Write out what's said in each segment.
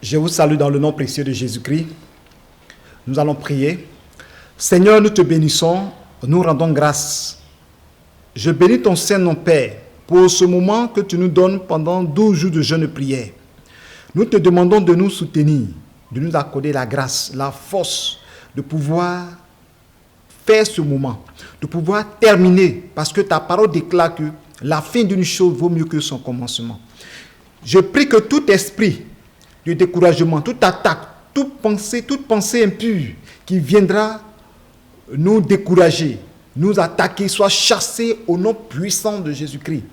Je vous salue dans le nom précieux de Jésus-Christ. Nous allons prier. Seigneur, nous te bénissons, nous rendons grâce. Je bénis ton Saint-Nom, Père, pour ce moment que tu nous donnes pendant 12 jours de jeûne et prière. Nous te demandons de nous soutenir, de nous accorder la grâce, la force de pouvoir faire ce moment, de pouvoir terminer, parce que ta parole déclare que la fin d'une chose vaut mieux que son commencement. Je prie que tout esprit de découragement, toute attaque, toute pensée impure qui viendra nous décourager, nous attaquer, soit chassée au nom puissant de Jésus-Christ.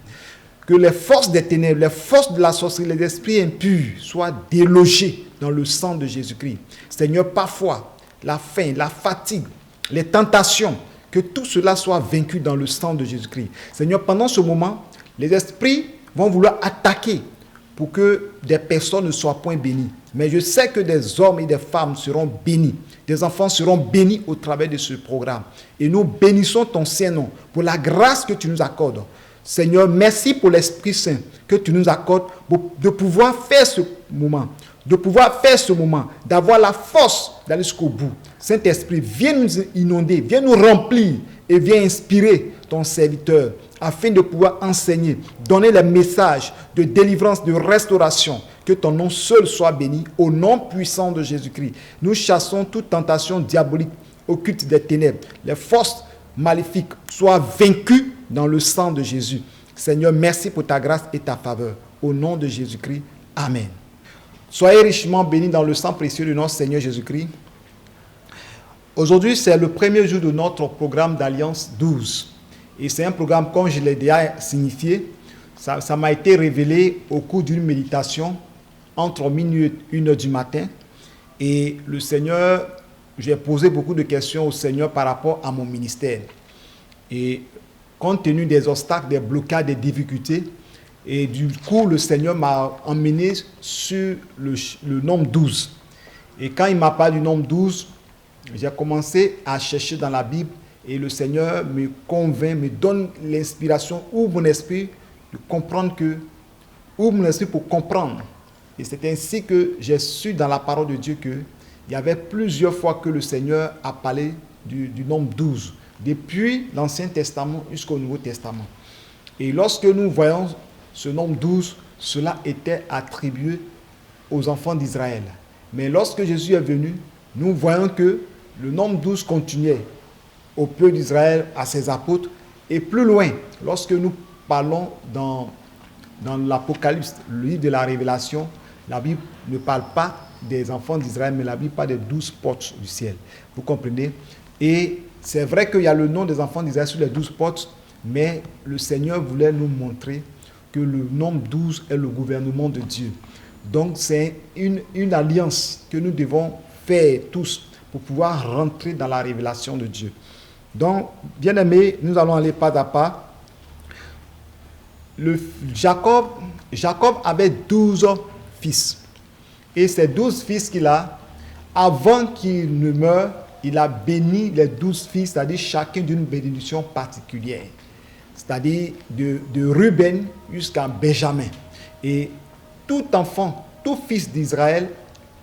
Que les forces des ténèbres, les forces de la sorcellerie, les esprits impurs soient délogés dans le sang de Jésus-Christ. Seigneur, parfois, la faim, la fatigue, les tentations, que tout cela soit vaincu dans le sang de Jésus-Christ. Seigneur, pendant ce moment, les esprits vont vouloir attaquer pour que des personnes ne soient point bénies. Mais je sais que des hommes et des femmes seront bénis. Des enfants seront bénis au travers de ce programme. Et nous bénissons ton Saint-Nom pour la grâce que tu nous accordes. Seigneur, merci pour l'Esprit Saint que tu nous accordes de pouvoir faire ce moment. D'avoir la force d'aller jusqu'au bout. Saint-Esprit, viens nous inonder, viens nous remplir et viens inspirer ton serviteur afin de pouvoir enseigner, donner les messages de délivrance, de restauration. Que ton nom seul soit béni au nom puissant de Jésus-Christ. Nous chassons toute tentation diabolique, occulte des ténèbres. Les forces maléfiques soient vaincues dans le sang de Jésus. Seigneur, merci pour ta grâce et ta faveur. Au nom de Jésus-Christ, Amen. Soyez richement bénis dans le sang précieux de notre Seigneur Jésus-Christ. Aujourd'hui, c'est le premier jour de notre programme d'Alliance 12. Et c'est un programme, comme je l'ai déjà signifié, ça m'a été révélé au cours d'une méditation entre minuit et 1h du matin. Et le Seigneur, j'ai posé beaucoup de questions au Seigneur par rapport à mon ministère. Et compte tenu des obstacles, des blocages, des difficultés, et du coup, le Seigneur m'a emmené sur le nombre 12. Et quand il m'a parlé du nombre 12, j'ai commencé à chercher dans la Bible et le Seigneur me convainc, me donne l'inspiration, ouvre mon esprit pour comprendre. Et c'est ainsi que j'ai su dans la parole de Dieu qu'il y avait plusieurs fois que le Seigneur a parlé du nombre 12, depuis l'Ancien Testament jusqu'au Nouveau Testament. Et lorsque nous voyons ce nombre 12, cela était attribué aux enfants d'Israël. Mais lorsque Jésus est venu, nous voyons que le nombre 12 continuait au peuple d'Israël, à ses apôtres. Et plus loin, lorsque nous parlons dans l'Apocalypse, le livre de la Révélation, la Bible ne parle pas des enfants d'Israël, mais la Bible parle des 12 portes du ciel. Vous comprenez? Et c'est vrai qu'il y a le nom des enfants d'Israël sur les 12 portes, mais le Seigneur voulait nous montrer que le nombre 12 est le gouvernement de Dieu. Donc c'est une alliance que nous devons faire tous pour pouvoir rentrer dans la révélation de Dieu. Donc, bien-aimés, nous allons aller pas à pas. Jacob avait 12 fils. Et ces 12 fils qu'il a, avant qu'il ne meure, il a béni les 12 fils, c'est-à-dire chacun d'une bénédiction particulière. C'est-à-dire de Ruben jusqu'à Benjamin. Et tout enfant, tout fils d'Israël,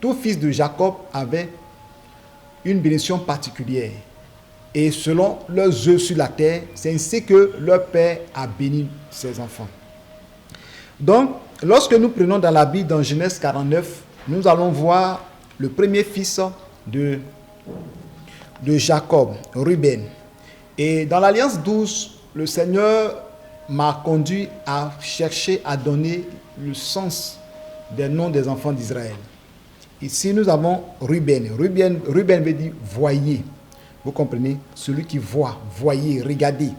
tout fils de Jacob avait une bénédiction particulière. Et selon leurs œuvres sur la terre, c'est ainsi que leur père a béni ses enfants. Donc, lorsque nous prenons dans la Bible, dans Genèse 49, nous allons voir le premier fils de Jacob, Ruben. Et dans l'Alliance 12, le Seigneur m'a conduit à chercher à donner le sens des noms des enfants d'Israël. Ici, nous avons Ruben. Ruben veut dire voyer. Vous comprenez? Celui qui voit, voyez, regardez.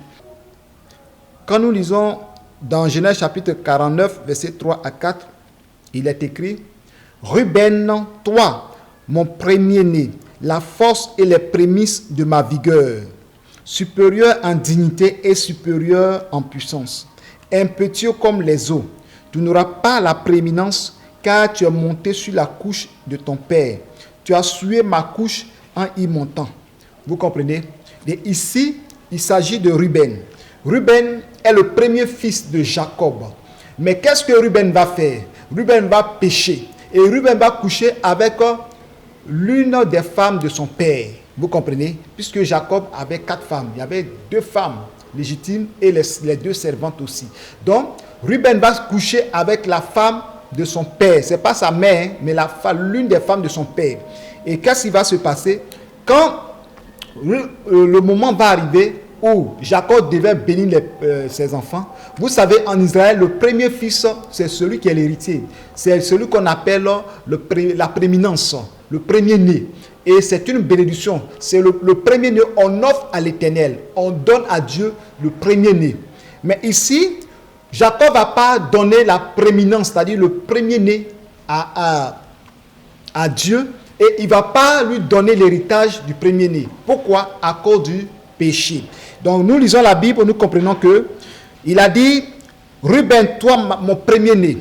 Quand nous lisons dans Genèse chapitre 49, versets 3 à 4, il est écrit: Ruben, toi, mon premier-né, la force et les prémices de ma vigueur, supérieur en dignité et supérieur en puissance, impétueux comme les eaux, tu n'auras pas la prééminence, car tu es monté sur la couche de ton père. Tu as souillé ma couche en y montant. Vous comprenez? Et ici, il s'agit de Ruben. Ruben est le premier fils de Jacob. Mais qu'est-ce que Ruben va faire? Ruben va pécher. Et Ruben va coucher avec l'une des femmes de son père. Vous comprenez? Puisque Jacob avait 4 femmes. Il y avait 2 femmes légitimes et les 2 servantes aussi. Donc, Ruben va coucher avec la femme de son père. Ce n'est pas sa mère, mais l'une des femmes de son père. Et qu'est-ce qui va se passer? Quand le moment va arriver où Jacob devait bénir ses enfants, vous savez, en Israël, le premier fils, c'est celui qui est l'héritier. C'est celui qu'on appelle la prééminence, le premier-né. Et c'est une bénédiction. C'est le premier-né, on offre à l'Éternel. On donne à Dieu le premier-né. Mais ici, Jacob ne va pas donner la prééminence, c'est-à-dire le premier-né à Dieu. Et il ne va pas lui donner l'héritage du premier-né. Pourquoi? À cause du péché. Donc nous lisons la Bible, nous comprenons que il a dit, Ruben, toi mon premier-né,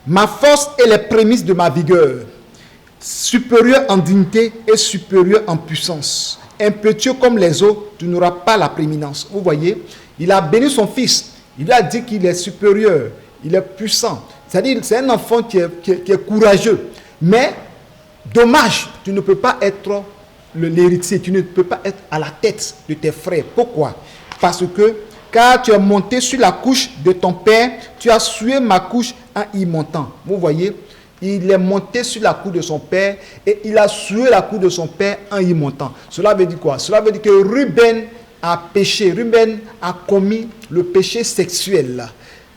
ma force est les prémices de ma vigueur, supérieur en dignité et supérieur en puissance. Impétueux comme les eaux, tu n'auras pas la prééminence. Vous voyez, il a béni son fils. Il lui a dit qu'il est supérieur, il est puissant. C'est-à-dire, c'est un enfant qui est courageux. Mais, dommage, tu ne peux pas être l'héritier, tu ne peux pas être à la tête de tes frères. Pourquoi? Parce que, car tu es monté sur la couche de ton père, tu as sué ma couche en y montant. Vous voyez, il est monté sur la couche de son père et il a sué la couche de son père en y montant. Cela veut dire quoi? Cela veut dire que Ruben a péché, Ruben a commis le péché sexuel.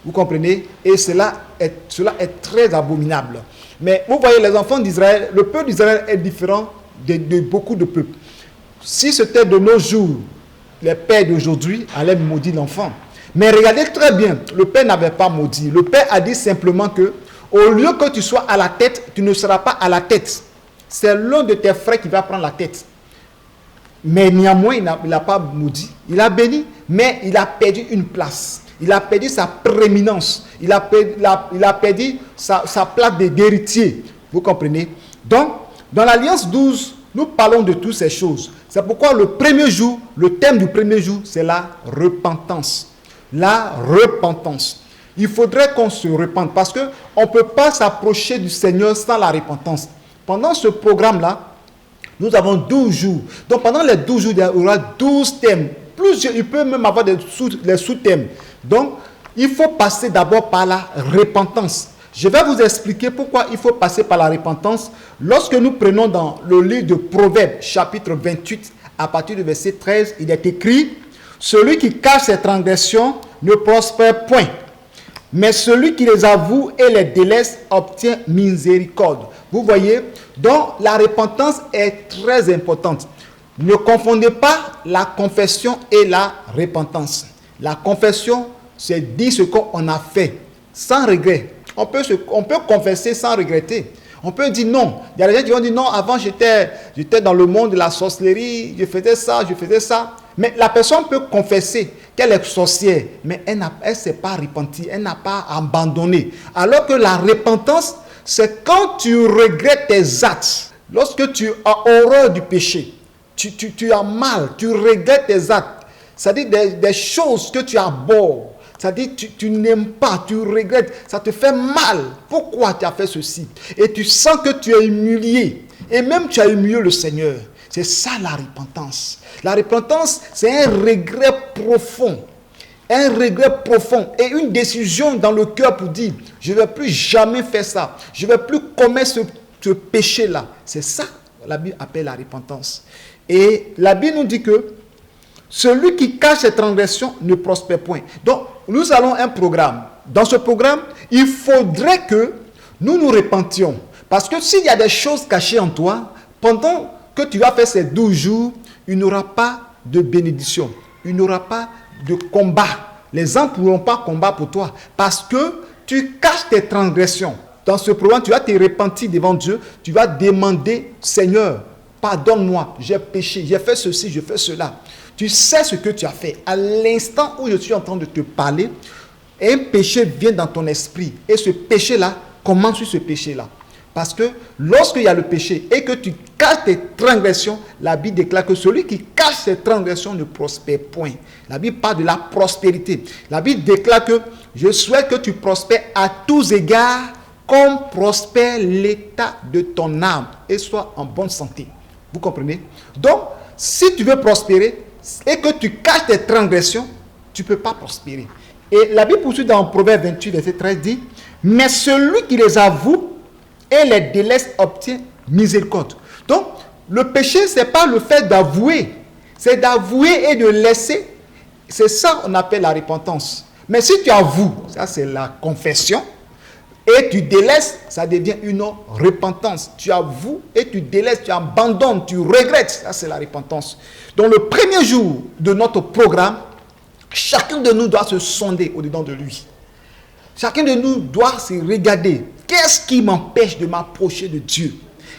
Vous comprenez? Et cela est très abominable. Mais vous voyez, les enfants d'Israël, le peuple d'Israël est différent de beaucoup de peuples. Si c'était de nos jours, les pères d'aujourd'hui allaient maudire l'enfant. Mais regardez très bien, le père n'avait pas maudit. Le père a dit simplement que, au lieu que tu sois à la tête, tu ne seras pas à la tête. C'est l'un de tes frères qui va prendre la tête. Mais néanmoins, il n'a pas maudit. Il a béni, mais il a perdu une place. Il a perdu sa prééminence. Il a perdu sa place d'héritier. Vous comprenez? Donc, dans l'Alliance 12, nous parlons de toutes ces choses. C'est pourquoi le premier jour, le thème du premier jour, c'est la repentance. La repentance. Il faudrait qu'on se repente parce qu'on ne peut pas s'approcher du Seigneur sans la repentance. Pendant ce programme-là, nous avons 12 jours. Donc pendant les 12 jours, il y aura 12 thèmes. Il peut même avoir des sous-thèmes. Donc, il faut passer d'abord par la repentance. Je vais vous expliquer pourquoi il faut passer par la repentance. Lorsque nous prenons dans le livre de Proverbes, chapitre 28, à partir du verset 13, il est écrit « Celui qui cache ses transgressions ne prospère point, mais celui qui les avoue et les délaisse obtient miséricorde. » Vous voyez, donc la repentance est très importante. Ne confondez pas la confession et la repentance. La confession, c'est dire ce qu'on a fait, sans regret. On peut confesser sans regretter. On peut dire non. Il y a des gens qui vont dire non, avant j'étais dans le monde de la sorcellerie, je faisais ça. Mais la personne peut confesser qu'elle est sorcière, mais elle ne s'est pas repentie, elle n'a pas abandonné. Alors que la repentance, c'est quand tu regrettes tes actes, lorsque tu as horreur du péché, tu as mal, tu regrettes tes actes, c'est-à-dire des choses que tu abhorres. C'est-à-dire tu n'aimes pas, tu regrettes, ça te fait mal. Pourquoi tu as fait ceci? Et tu sens que tu es humilié. Et même tu as humilié le Seigneur. C'est ça la repentance. La repentance, c'est un regret profond. Un regret profond et une décision dans le cœur pour dire, je ne vais plus jamais faire ça. Je ne vais plus commettre ce péché-là. C'est ça que la Bible appelle la repentance. Et la Bible nous dit que celui qui cache ses transgressions ne prospère point. Donc, nous allons un programme. Dans ce programme, il faudrait que nous nous repentions. Parce que s'il y a des choses cachées en toi, pendant que tu vas faire ces 12 jours, il n'y aura pas de bénédiction. Il n'y aura pas de combat. Les gens ne pourront pas combattre pour toi. Parce que tu caches tes transgressions. Dans ce programme, tu vas te repentir devant Dieu. Tu vas demander, Seigneur, pardonne-moi, j'ai péché, j'ai fait ceci, j'ai fait cela. Tu sais ce que tu as fait. À l'instant où je suis en train de te parler, un péché vient dans ton esprit. Et ce péché-là, commence sur ce péché-là. Parce que lorsqu'il y a le péché et que tu caches tes transgressions, la Bible déclare que celui qui cache ses transgressions ne prospère point. La Bible parle de la prospérité. La Bible déclare que je souhaite que tu prospères à tous égards comme prospère l'état de ton âme et sois en bonne santé. Vous comprenez? Donc, si tu veux prospérer et que tu caches tes transgressions, tu ne peux pas prospérer. Et la Bible poursuit dans Proverbe 28, verset 13, dit, mais celui qui les avoue et les délaisse obtient miséricorde. Donc, le péché, ce n'est pas le fait d'avouer, c'est d'avouer et de laisser. C'est ça qu'on appelle la repentance. Mais si tu avoues, ça c'est la confession, et tu délaisses, ça devient une repentance. Tu avoues et tu délaisses, tu abandonnes, tu regrettes, ça c'est la repentance. Donc le premier jour de notre programme, chacun de nous doit se sonder au-dedans de lui. Chacun de nous doit se regarder. Qu'est-ce qui m'empêche de m'approcher de Dieu?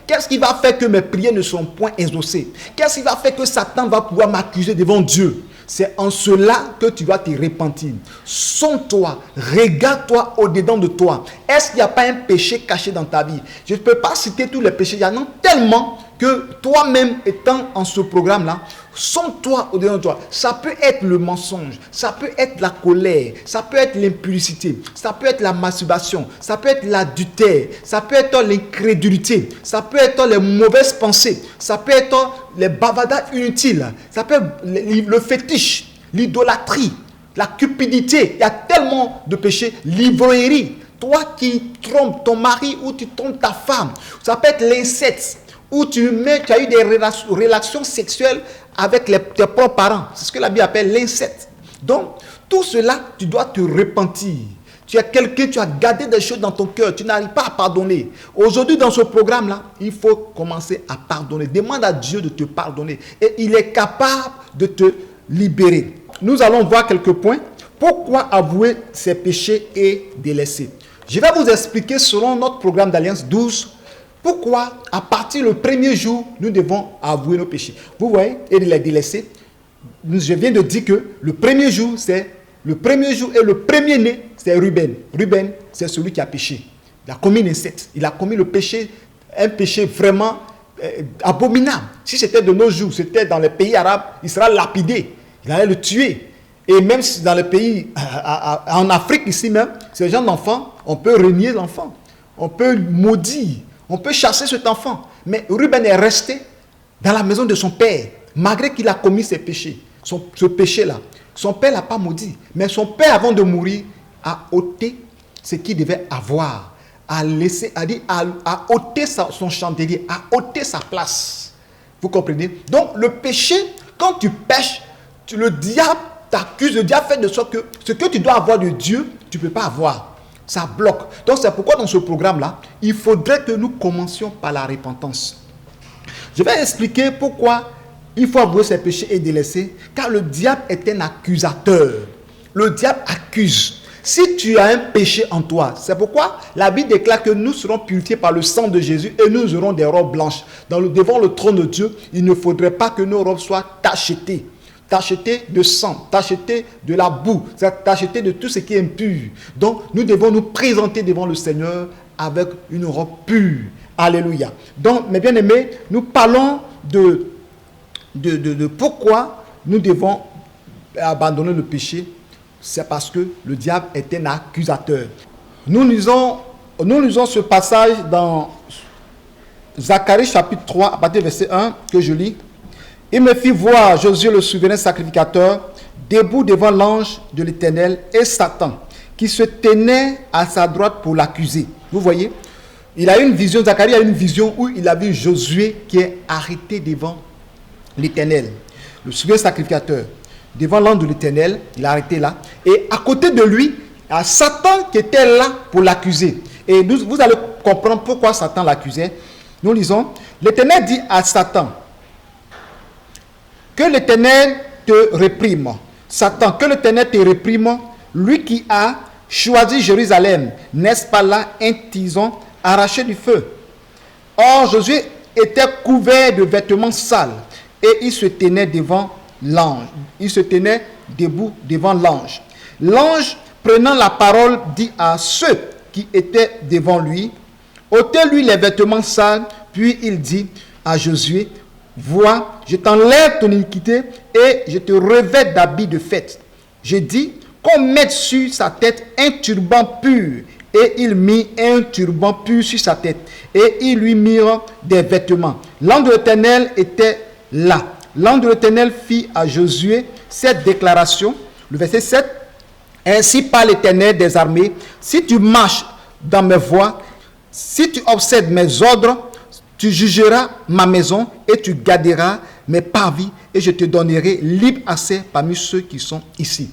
Qu'est-ce qui va faire que mes prières ne sont point exaucées? Qu'est-ce qui va faire que Satan va pouvoir m'accuser devant Dieu? C'est en cela que tu vas te repentir. Sonde-toi, regarde-toi au-dedans de toi. Est-ce qu'il n'y a pas un péché caché dans ta vie? Je ne peux pas citer tous les péchés. Il y en a tellement que toi-même étant en ce programme-là, sonde-toi au-dedans de toi. Ça peut être le mensonge, ça peut être la colère, ça peut être l'impudicité, ça peut être la masturbation, ça peut être l'adultère, ça peut être l'incrédulité, ça peut être les mauvaises pensées, ça peut être les bavardages inutiles, ça peut être le fétiche, l'idolâtrie, la cupidité. Il y a tellement de péchés, l'ivrognerie. Toi qui trompes ton mari ou tu trompes ta femme, ça peut être l'inceste, où tu as eu des relations sexuelles avec tes propres parents. C'est ce que la Bible appelle l'inceste. Donc, tout cela, tu dois te repentir. Tu es quelqu'un, tu as gardé des choses dans ton cœur, tu n'arrives pas à pardonner. Aujourd'hui, dans ce programme-là, il faut commencer à pardonner. Demande à Dieu de te pardonner. Et il est capable de te libérer. Nous allons voir quelques points. Pourquoi avouer ses péchés et délaisser? Je vais vous expliquer selon notre programme d'Alliance 12, pourquoi, à partir du premier jour, nous devons avouer nos péchés. Vous voyez, et les délaisser. Je viens de dire que le premier jour, et le premier-né, c'est Ruben. Ruben, c'est celui qui a péché. Il a commis l'inceste. Il a commis le péché, un péché vraiment abominable. Si c'était de nos jours, c'était dans les pays arabes, il sera lapidé. Il allait le tuer. Et même si dans les pays, en Afrique ici même, ces gens d'enfants, on peut renier l'enfant. On peut maudire. On peut chasser cet enfant. Mais Ruben est resté dans la maison de son père, malgré qu'il a commis ses péchés. Ce péché-là. Son père ne l'a pas maudit. Mais son père, avant de mourir, a ôté ce qu'il devait avoir. A ôté son chandelier, a ôté sa place. Vous comprenez? Donc, le péché, quand tu pèches, le diable t'accuse, le diable fait de sorte que ce que tu dois avoir de Dieu, tu ne peux pas avoir. Ça bloque. Donc c'est pourquoi dans ce programme-là, il faudrait que nous commencions par la repentance. Je vais expliquer pourquoi il faut avouer ses péchés et délaisser. Car le diable est un accusateur. Le diable accuse. Si tu as un péché en toi, c'est pourquoi la Bible déclare que nous serons purifiés par le sang de Jésus et nous aurons des robes blanches. Devant le trône de Dieu, il ne faudrait pas que nos robes soient tachetées. Tacheté de sang, tacheté de la boue, tacheté de tout ce qui est impur. Donc, nous devons nous présenter devant le Seigneur avec une robe pure. Alléluia. Donc, mes bien-aimés, nous parlons de pourquoi nous devons abandonner le péché. C'est parce que le diable est un accusateur. Nous lisons ce passage dans Zacharie chapitre 3, à partir du verset 1, que je lis. Il me fit voir Josué le souverain sacrificateur debout devant l'ange de l'Éternel et Satan qui se tenait à sa droite pour l'accuser. Vous voyez, il a eu une vision, Zacharie a eu une vision où il a vu Josué qui est arrêté devant l'Éternel, le souverain sacrificateur, devant l'ange de l'Éternel, il est arrêté là. Et à côté de lui, il y a Satan qui était là pour l'accuser. Et vous allez comprendre pourquoi Satan l'accusait. Nous lisons, l'Éternel dit à Satan, que l'Éternel te réprime. Satan, que l'Éternel te réprime, lui qui a choisi Jérusalem. N'est-ce pas là un tison arraché du feu? Or, Josué était couvert de vêtements sales et il se tenait devant l'ange. Il se tenait debout devant l'ange. L'ange, prenant la parole, dit à ceux qui étaient devant lui, ôtez-lui les vêtements sales. Puis il dit à Josué, vois, je t'enlève ton iniquité et je te revêt d'habits de fête. Je dis qu'on mette sur sa tête un turban pur et il mit un turban pur sur sa tête, et ils lui mirent des vêtements. L'ange de l'Éternel était là. L'ange de l'Éternel fit à Josué cette déclaration, le verset 7, ainsi parle l'Éternel des armées, si tu marches dans mes voies, si tu observes mes ordres, tu jugeras ma maison et tu garderas mes parvis, et je te donnerai libre accès parmi ceux qui sont ici.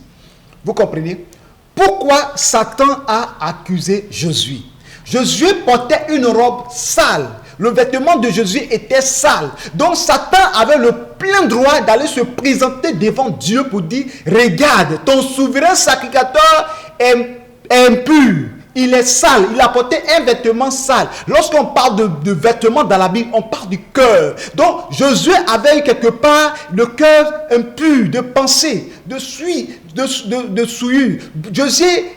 Vous comprenez? Pourquoi Satan a accusé Josué? Josué portait une robe sale. Le vêtement de Josué était sale. Donc Satan avait le plein droit d'aller se présenter devant Dieu pour dire, regarde, ton souverain sacrificateur est impur. Il est sale, il a porté un vêtement sale. Lorsqu'on parle de vêtements dans la Bible, on parle du cœur. Donc Josué avait quelque part le cœur impur, de pensée, de souillure. Josué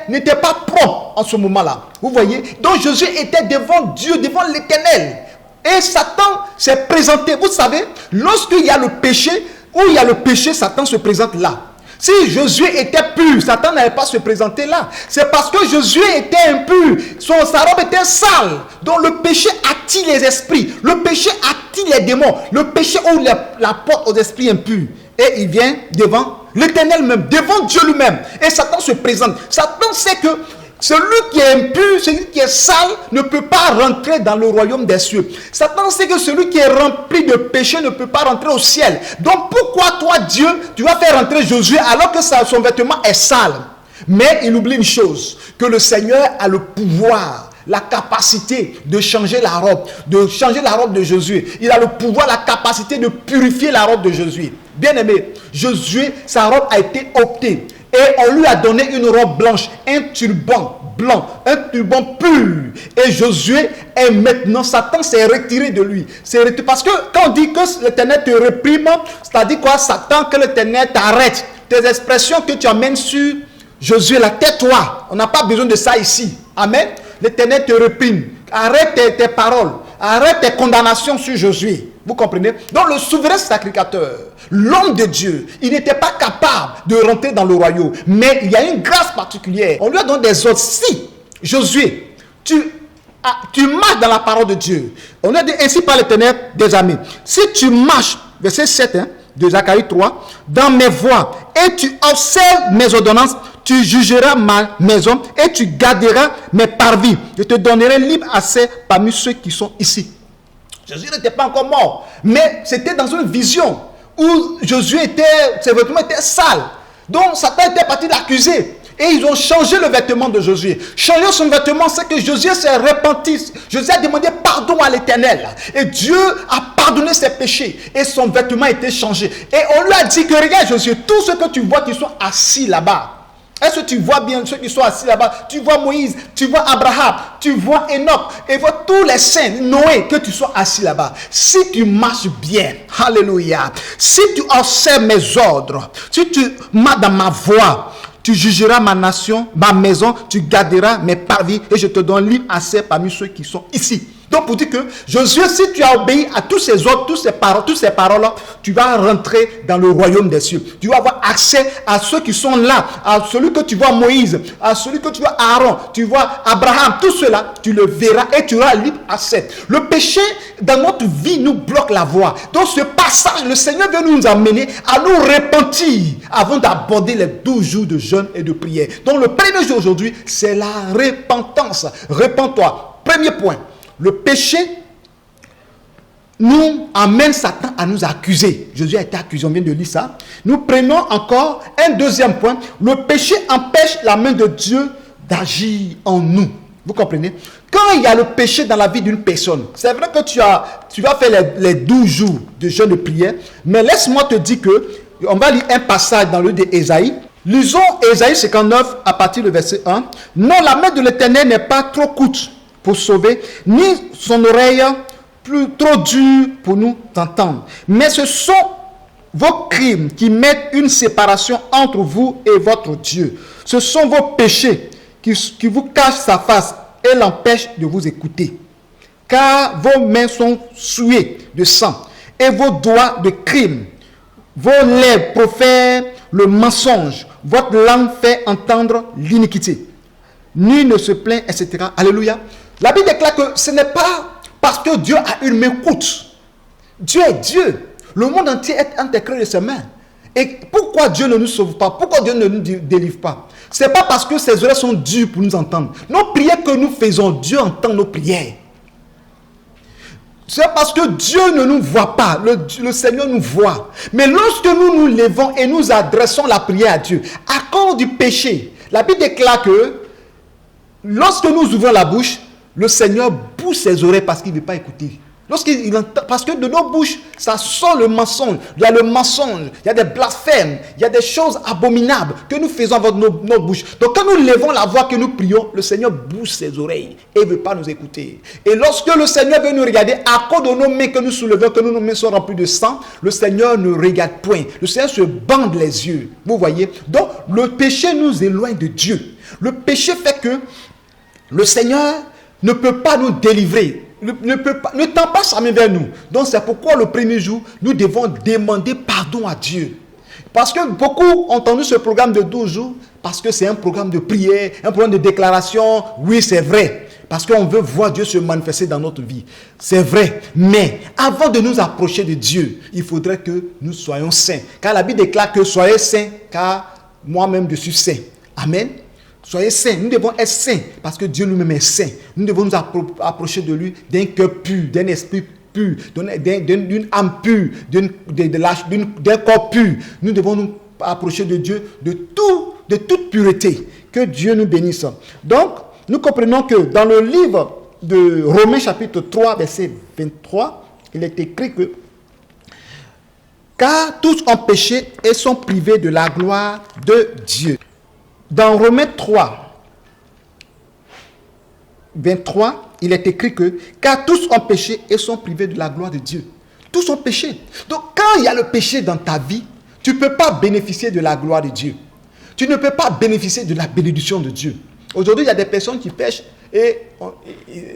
n'était pas propre en ce moment-là. Vous voyez? Donc Josué était devant Dieu, devant l'Éternel. Et Satan s'est présenté. Vous savez, lorsqu'il y a le péché, où il y a le péché, Satan se présente là. Si Josué était pur, Satan n'allait pas se présenter là. C'est parce que Josué était impur. Sa robe était sale. Donc le péché attire les esprits. Le péché attire les démons. Le péché ouvre la porte aux esprits impurs. Et il vient devant l'Éternel même, devant Dieu lui-même. Et Satan se présente. Satan sait que celui qui est impur, celui qui est sale, ne peut pas rentrer dans le royaume des cieux. Satan sait que celui qui est rempli de péché ne peut pas rentrer au ciel. Donc pourquoi toi, Dieu, tu vas faire rentrer Josué alors que son vêtement est sale? Mais il oublie une chose, que le Seigneur a le pouvoir, la capacité de changer la robe de Josué. Il a le pouvoir, la capacité de purifier la robe de Josué. Bien aimé, Josué, sa robe a été optée. Et on lui a donné une robe blanche, un turban blanc, un turban pur. Et Josué est maintenant, Satan s'est retiré de lui. Parce que quand on dit que l'Éternel te réprime, c'est-à-dire quoi? Satan, que l'Éternel t'arrête. Tes expressions que tu amènes sur Josué, là, tais-toi. On n'a pas besoin de ça ici. Amen. L'Éternel te réprime. Arrête tes paroles. Arrête tes condamnations sur Josué. Vous comprenez? Donc le souverain sacrificateur, l'homme de Dieu, il n'était pas capable de rentrer dans le royaume. Mais il y a une grâce particulière. On lui a donné des ordres. Si, Josué, tu marches dans la parole de Dieu. On a dit ainsi par l'Éternel des armées. Si tu marches, verset 7 de Zacharie 3, dans mes voies, et tu observes mes ordonnances, tu jugeras ma maison et tu garderas mes parvis. Je te donnerai libre accès parmi ceux qui sont ici. Jésus n'était pas encore mort, mais c'était dans une vision où Josué ses vêtements étaient sales. Donc Satan était parti l'accuser. Et ils ont changé le vêtement de Josué. Changer son vêtement, c'est que Josué s'est repenti. Josué a demandé pardon à l'Éternel. Et Dieu a pardonné ses péchés. Et son vêtement a été changé. Et on lui a dit que regarde Josué, tous ceux que tu vois qui sont assis là-bas, est-ce que tu vois bien ceux qui sont assis là-bas? Tu vois Moïse, tu vois Abraham, tu vois Enoch, et vois tous les saints, Noé, que tu sois assis là-bas. Si tu marches bien, alléluia, si tu observes mes ordres, si tu marches dans ma voie, tu jugeras ma nation, ma maison, tu garderas mes parvis, et je te donne libre accès parmi ceux qui sont ici. Donc pour dire que Josué, si tu as obéi à tous ces ordres, toutes ces paroles-là, tu vas rentrer dans le royaume des cieux. Tu vas avoir accès à ceux qui sont là, à celui que tu vois Moïse, à celui que tu vois Aaron, tu vois Abraham, tout cela, tu le verras et tu auras libre accès. Le péché dans notre vie nous bloque la voie. Donc ce passage, le Seigneur veut nous amener à nous repentir avant d'aborder les 12 jours de jeûne et de prière. Donc le premier jour aujourd'hui, c'est la repentance. Repens-toi. Premier point. Le péché nous amène Satan à nous accuser. Jésus a été accusé, on vient de lire ça. Nous prenons encore un deuxième point. Le péché empêche la main de Dieu d'agir en nous. Vous comprenez? Quand il y a le péché dans la vie d'une personne, c'est vrai que tu vas faire les 12 jours de jeûne de prière, mais laisse-moi te dire que, on va lire un passage dans le livre d'Ésaïe. Lisons Ésaïe 59 à partir du verset 1. Non, la main de l'Éternel n'est pas trop courte pour sauver, ni son oreille plus trop dure pour nous entendre. Mais ce sont vos crimes qui mettent une séparation entre vous et votre Dieu. Ce sont vos péchés qui vous cachent sa face et l'empêchent de vous écouter. Car vos mains sont souillées de sang et vos doigts de crime. Vos lèvres profèrent le mensonge. Votre langue fait entendre l'iniquité. nul ne se plaint, etc. Alléluia. La Bible déclare que ce n'est pas parce que Dieu a une main courte. Dieu est Dieu. Le monde entier est entre les creux de ses mains. Et pourquoi Dieu ne nous sauve pas? Pourquoi Dieu ne nous délivre pas? Ce n'est pas parce que ses oreilles sont dures pour nous entendre. Nos prières que nous faisons, Dieu entend nos prières. C'est parce que Dieu ne nous voit pas. Le Seigneur nous voit. Mais lorsque nous nous levons et nous adressons la prière à Dieu, à cause du péché, la Bible déclare que lorsque nous ouvrons la bouche, le Seigneur bouche ses oreilles parce qu'il ne veut pas écouter. Lorsqu'il entend, parce que de nos bouches, ça sort le mensonge. Il y a le mensonge, il y a des blasphèmes, il y a des choses abominables que nous faisons avec nos bouches. Donc quand nous levons la voix que nous prions, le Seigneur bouche ses oreilles et ne veut pas nous écouter. Et lorsque le Seigneur veut nous regarder, à cause de nos mains que nous soulevons, que nos mains sont remplies de sang, le Seigneur ne regarde point. Le Seigneur se bande les yeux. Vous voyez? Donc le péché nous éloigne de Dieu. Le péché fait que le Seigneur ne peut pas nous délivrer. Ne tend pas sa main vers nous. Donc c'est pourquoi le premier jour, nous devons demander pardon à Dieu. Parce que beaucoup ont entendu ce programme de 12 jours, parce que c'est un programme de prière, un programme de déclaration. Oui, c'est vrai. Parce qu'on veut voir Dieu se manifester dans notre vie. C'est vrai. Mais avant de nous approcher de Dieu, il faudrait que nous soyons saints. Car la Bible déclare que soyez saints, car moi-même je suis saint. Amen. Soyez saints, nous devons être saints parce que Dieu nous-même est saint. Nous devons nous approcher de lui d'un cœur pur, d'un esprit pur, d'une âme pure, d'un corps pur. Nous devons nous approcher de Dieu de toute pureté. Que Dieu nous bénisse. Donc, nous comprenons que dans le livre de Romains chapitre 3, verset 23, il est écrit que car tous ont péché et sont privés de la gloire de Dieu. Dans Romains 3, 23, il est écrit que car tous ont péché et sont privés de la gloire de Dieu. Tous ont péché. Donc quand il y a le péché dans ta vie, tu ne peux pas bénéficier de la gloire de Dieu. Tu ne peux pas bénéficier de la bénédiction de Dieu. Aujourd'hui, il y a des personnes qui pêchent et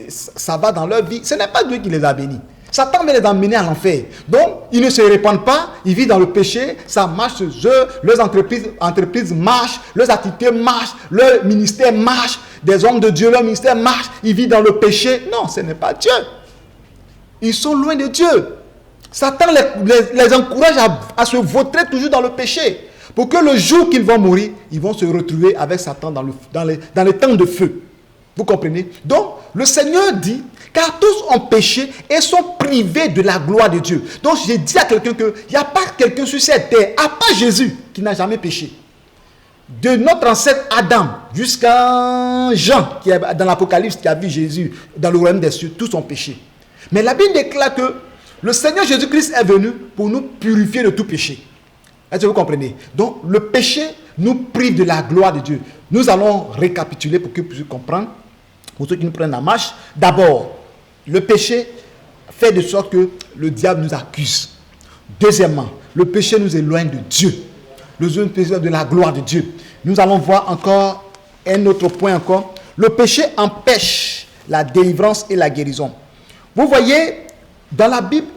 ça va dans leur vie. Ce n'est pas Dieu qui les a bénis. Satan veut les emmener à l'enfer. Donc, ils ne se répandent pas, ils vivent dans le péché, ça marche chez eux, leurs entreprises marchent, leurs activités marchent, leur ministère marche, des hommes de Dieu, leur ministère marche, ils vivent dans le péché. Non, ce n'est pas Dieu. Ils sont loin de Dieu. Satan les encourage à se vautrer toujours dans le péché. Pour que le jour qu'ils vont mourir, ils vont se retrouver avec Satan dans les temps de feu. Vous comprenez? Donc, le Seigneur dit, car tous ont péché et sont privés de la gloire de Dieu. Donc, j'ai dit à quelqu'un qu'il n'y a pas quelqu'un sur cette terre, à part Jésus, qui n'a jamais péché. De notre ancêtre Adam jusqu'à Jean, qui est dans l'Apocalypse, qui a vu Jésus dans le royaume des cieux, tous ont péché. Mais la Bible déclare que le Seigneur Jésus-Christ est venu pour nous purifier de tout péché. Est-ce que vous comprenez? Donc, le péché nous prive de la gloire de Dieu. Nous allons récapituler pour que vous puissiez comprendre. Pour ceux qui nous prennent la marche, d'abord, le péché fait de sorte que le diable nous accuse. Deuxièmement, le péché nous éloigne de Dieu. Le péché de la gloire de Dieu. Nous allons voir encore un autre point encore. Le péché empêche la délivrance et la guérison. Vous voyez, dans la Bible,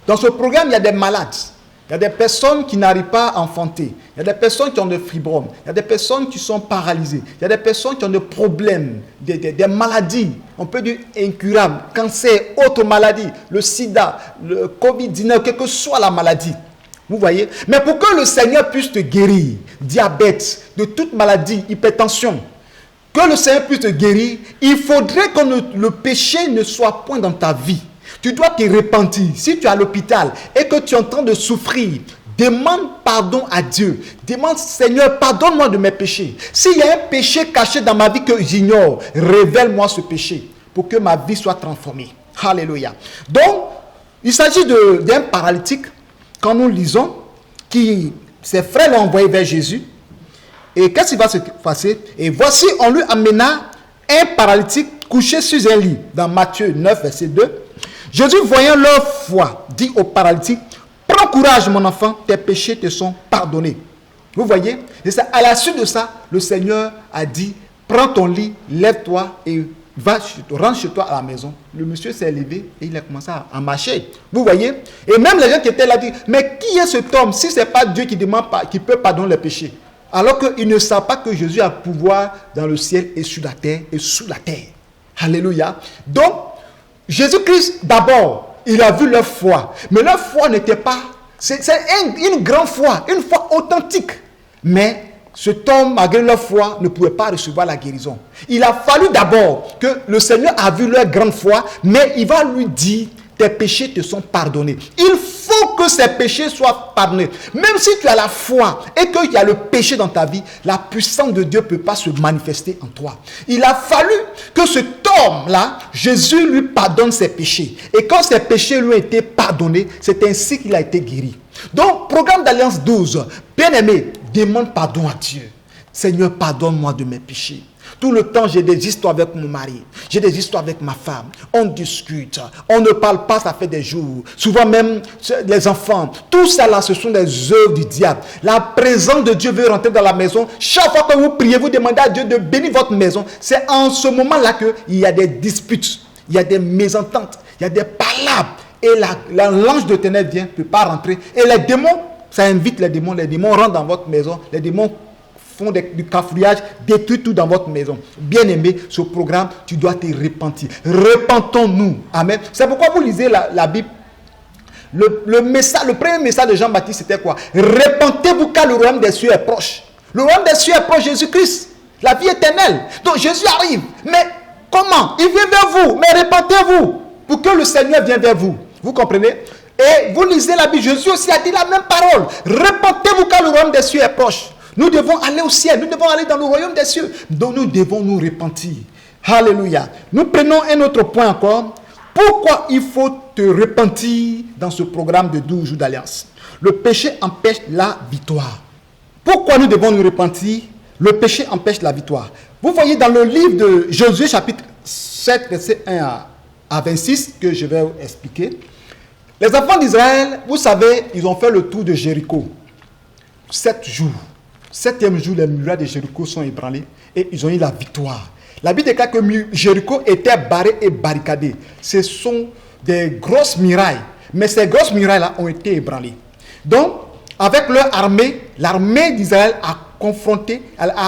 dans ce programme, il y a des malades. Il y a des personnes qui n'arrivent pas à enfanter. Il y a des personnes qui ont des fibromes. Il y a des personnes qui sont paralysées. Il y a des personnes qui ont des problèmes, des maladies, on peut dire incurables, cancer, autres maladies, le sida, le Covid-19, quelle que soit la maladie. Vous voyez? Mais pour que le Seigneur puisse te guérir, diabète, de toute maladie, hypertension, que le Seigneur puisse te guérir, il faudrait que le péché ne soit point dans ta vie. Tu dois te repentir. Si tu es à l'hôpital et que tu es en train de souffrir, demande pardon à Dieu. Demande, Seigneur, pardonne-moi de mes péchés. S'il y a un péché caché dans ma vie que j'ignore, révèle-moi ce péché pour que ma vie soit transformée. Alléluia. Donc, il s'agit d'un paralytique, quand nous lisons, qui ses frères l'ont envoyé vers Jésus. Et qu'est-ce qui va se passer? Et voici, on lui amena un paralytique couché sur un lit. Dans Matthieu 9, verset 2. Jésus, voyant leur foi, dit au paralytique, prends courage mon enfant, tes péchés te sont pardonnés. Vous voyez? Et ça, à la suite de ça, le Seigneur a dit, prends ton lit, lève-toi et rentre chez toi à la maison. Le monsieur s'est levé et il a commencé à marcher. Vous voyez? Et même les gens qui étaient là disent, mais qui est cet homme si ce n'est pas Dieu qui peut pardonner les péchés? Alors qu'ils ne savent pas que Jésus a le pouvoir dans le ciel et sur la terre et sous la terre. Alléluia. Donc, Jésus-Christ, d'abord, il a vu leur foi. Mais leur foi n'était pas... C'est une grande foi, une foi authentique. Mais cet homme, malgré leur foi, ne pouvait pas recevoir la guérison. Il a fallu d'abord que le Seigneur a vu leur grande foi, mais il va lui dire, tes péchés te sont pardonnés. Il faut que ces péchés soient pardonnés. Même si tu as la foi et qu'il y a le péché dans ta vie, la puissance de Dieu ne peut pas se manifester en toi. Il a fallu que cet homme-là, Jésus lui pardonne ses péchés. Et quand ses péchés lui ont été pardonnés, c'est ainsi qu'il a été guéri. Donc, programme d'Alliance 12, bien-aimé, demande pardon à Dieu. Seigneur, pardonne-moi de mes péchés. Tout le temps, j'ai des histoires avec mon mari. J'ai des histoires avec ma femme. On discute. On ne parle pas, ça fait des jours. Souvent même, les enfants. Tout ça là, ce sont des œuvres du diable. La présence de Dieu veut rentrer dans la maison. Chaque fois que vous priez, vous demandez à Dieu de bénir votre maison. C'est en ce moment-là qu'il y a des disputes. Il y a des mésententes. Il y a des palabres. Et l'ange de ténèbres vient, ne peut pas rentrer. Et les démons, ça invite les démons. Les démons rentrent dans votre maison. Les démons font du cafouillage, détruisent tout dans votre maison. Bien-aimé, ce programme, tu dois te repentir. Repentons-nous. Amen. C'est pourquoi vous lisez la Bible. Le premier message de Jean-Baptiste, c'était quoi? Repentez-vous car le royaume des cieux est proche. Le royaume des cieux est proche, Jésus-Christ. La vie éternelle. Donc Jésus arrive. Mais comment? Il vient vers vous. Mais repentez-vous pour que le Seigneur vienne vers vous. Vous comprenez? Et vous lisez la Bible. Jésus aussi a dit la même parole. Repentez-vous car le royaume des cieux est proche. Nous devons aller au ciel. Nous devons aller dans le royaume des cieux. Donc nous devons nous repentir. Alléluia. Nous prenons un autre point encore. Pourquoi il faut te repentir dans ce programme de 12 jours d'alliance? Le péché empêche la victoire. Pourquoi nous devons nous repentir? Le péché empêche la victoire. Vous voyez dans le livre de Josué chapitre 7, verset 1 à 26, que je vais vous expliquer. Les enfants d'Israël, vous savez, ils ont fait le tour de Jéricho. 7 jours. 7e jour, les murailles de Jéricho sont ébranlées et ils ont eu la victoire. La Bible déclare que Jéricho était barré et barricadé. Ce sont des grosses murailles. Mais ces grosses murailles-là ont été ébranlées. Donc, avec leur armée, l'armée d'Israël a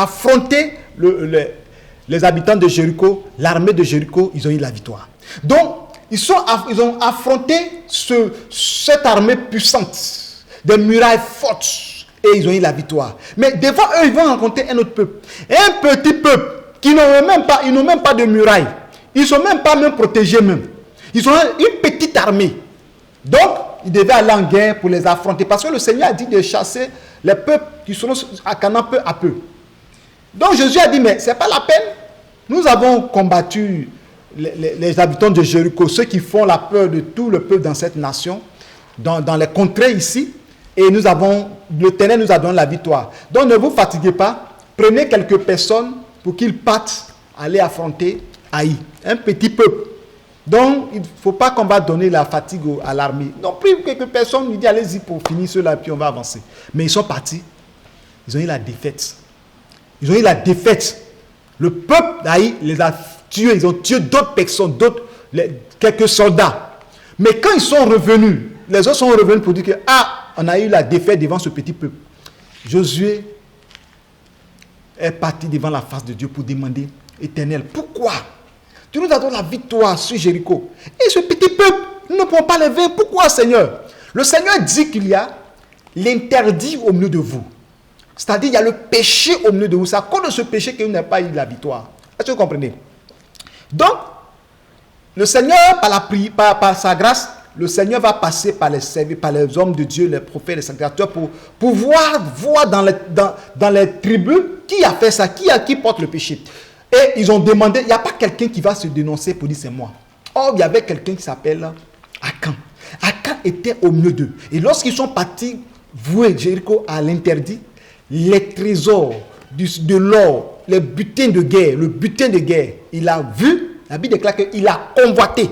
affronté les habitants de Jéricho. L'armée de Jéricho, ils ont eu la victoire. Donc, ils ont affronté cette armée puissante, des murailles fortes, et ils ont eu la victoire. Mais devant eux, ils vont rencontrer un autre peuple. Un petit peuple qui n'ont même pas de murailles. Ils ne sont même pas protégés même. Ils ont une petite armée. Donc, ils devaient aller en guerre pour les affronter. Parce que le Seigneur a dit de chasser les peuples qui seront à Canaan peu à peu. Donc, Jésus a dit, mais ce n'est pas la peine. Nous avons combattu les habitants de Jéricho, ceux qui font la peur de tout le peuple dans cette nation, dans les contrées ici. Et l'Éternel nous a donné la victoire. Donc, ne vous fatiguez pas. Prenez quelques personnes pour qu'ils partent aller affronter Haï, un petit peuple. Donc, il ne faut pas qu'on va donner la fatigue à l'armée. Donc, pris quelques personnes, il dit allez-y pour finir cela, puis on va avancer. Mais ils sont partis. Ils ont eu la défaite. Ils ont eu la défaite. Le peuple d'Haï les a tués. Ils ont tué d'autres personnes, quelques soldats. Mais quand ils sont revenus, les autres sont revenus pour dire que on a eu la défaite devant ce petit peuple. Josué est parti devant la face de Dieu pour demander, Éternel, pourquoi tu nous as donné la victoire sur Jéricho? Et ce petit peuple, nous ne pouvons pas les vaincre. Pourquoi, Seigneur? Le Seigneur dit qu'il y a l'interdit au milieu de vous. C'est-à-dire, il y a le péché au milieu de vous. C'est à cause de ce péché que vous n'avez pas eu la victoire. Est-ce que vous comprenez? Donc, le Seigneur, par sa grâce, le Seigneur va passer par les hommes de Dieu, les prophètes, les sacrificateurs, pour pouvoir voir dans les tribus qui a fait ça, qui porte le péché. Et ils ont demandé, il n'y a pas quelqu'un qui va se dénoncer pour dire c'est moi. Or, il y avait quelqu'un qui s'appelle Akan. Akan était au milieu d'eux. Et lorsqu'ils sont partis vouer Jéricho à l'interdit, les trésors, de l'or, les butins de guerre, le butin de guerre, il a vu, la Bible déclare qu'il a convoité.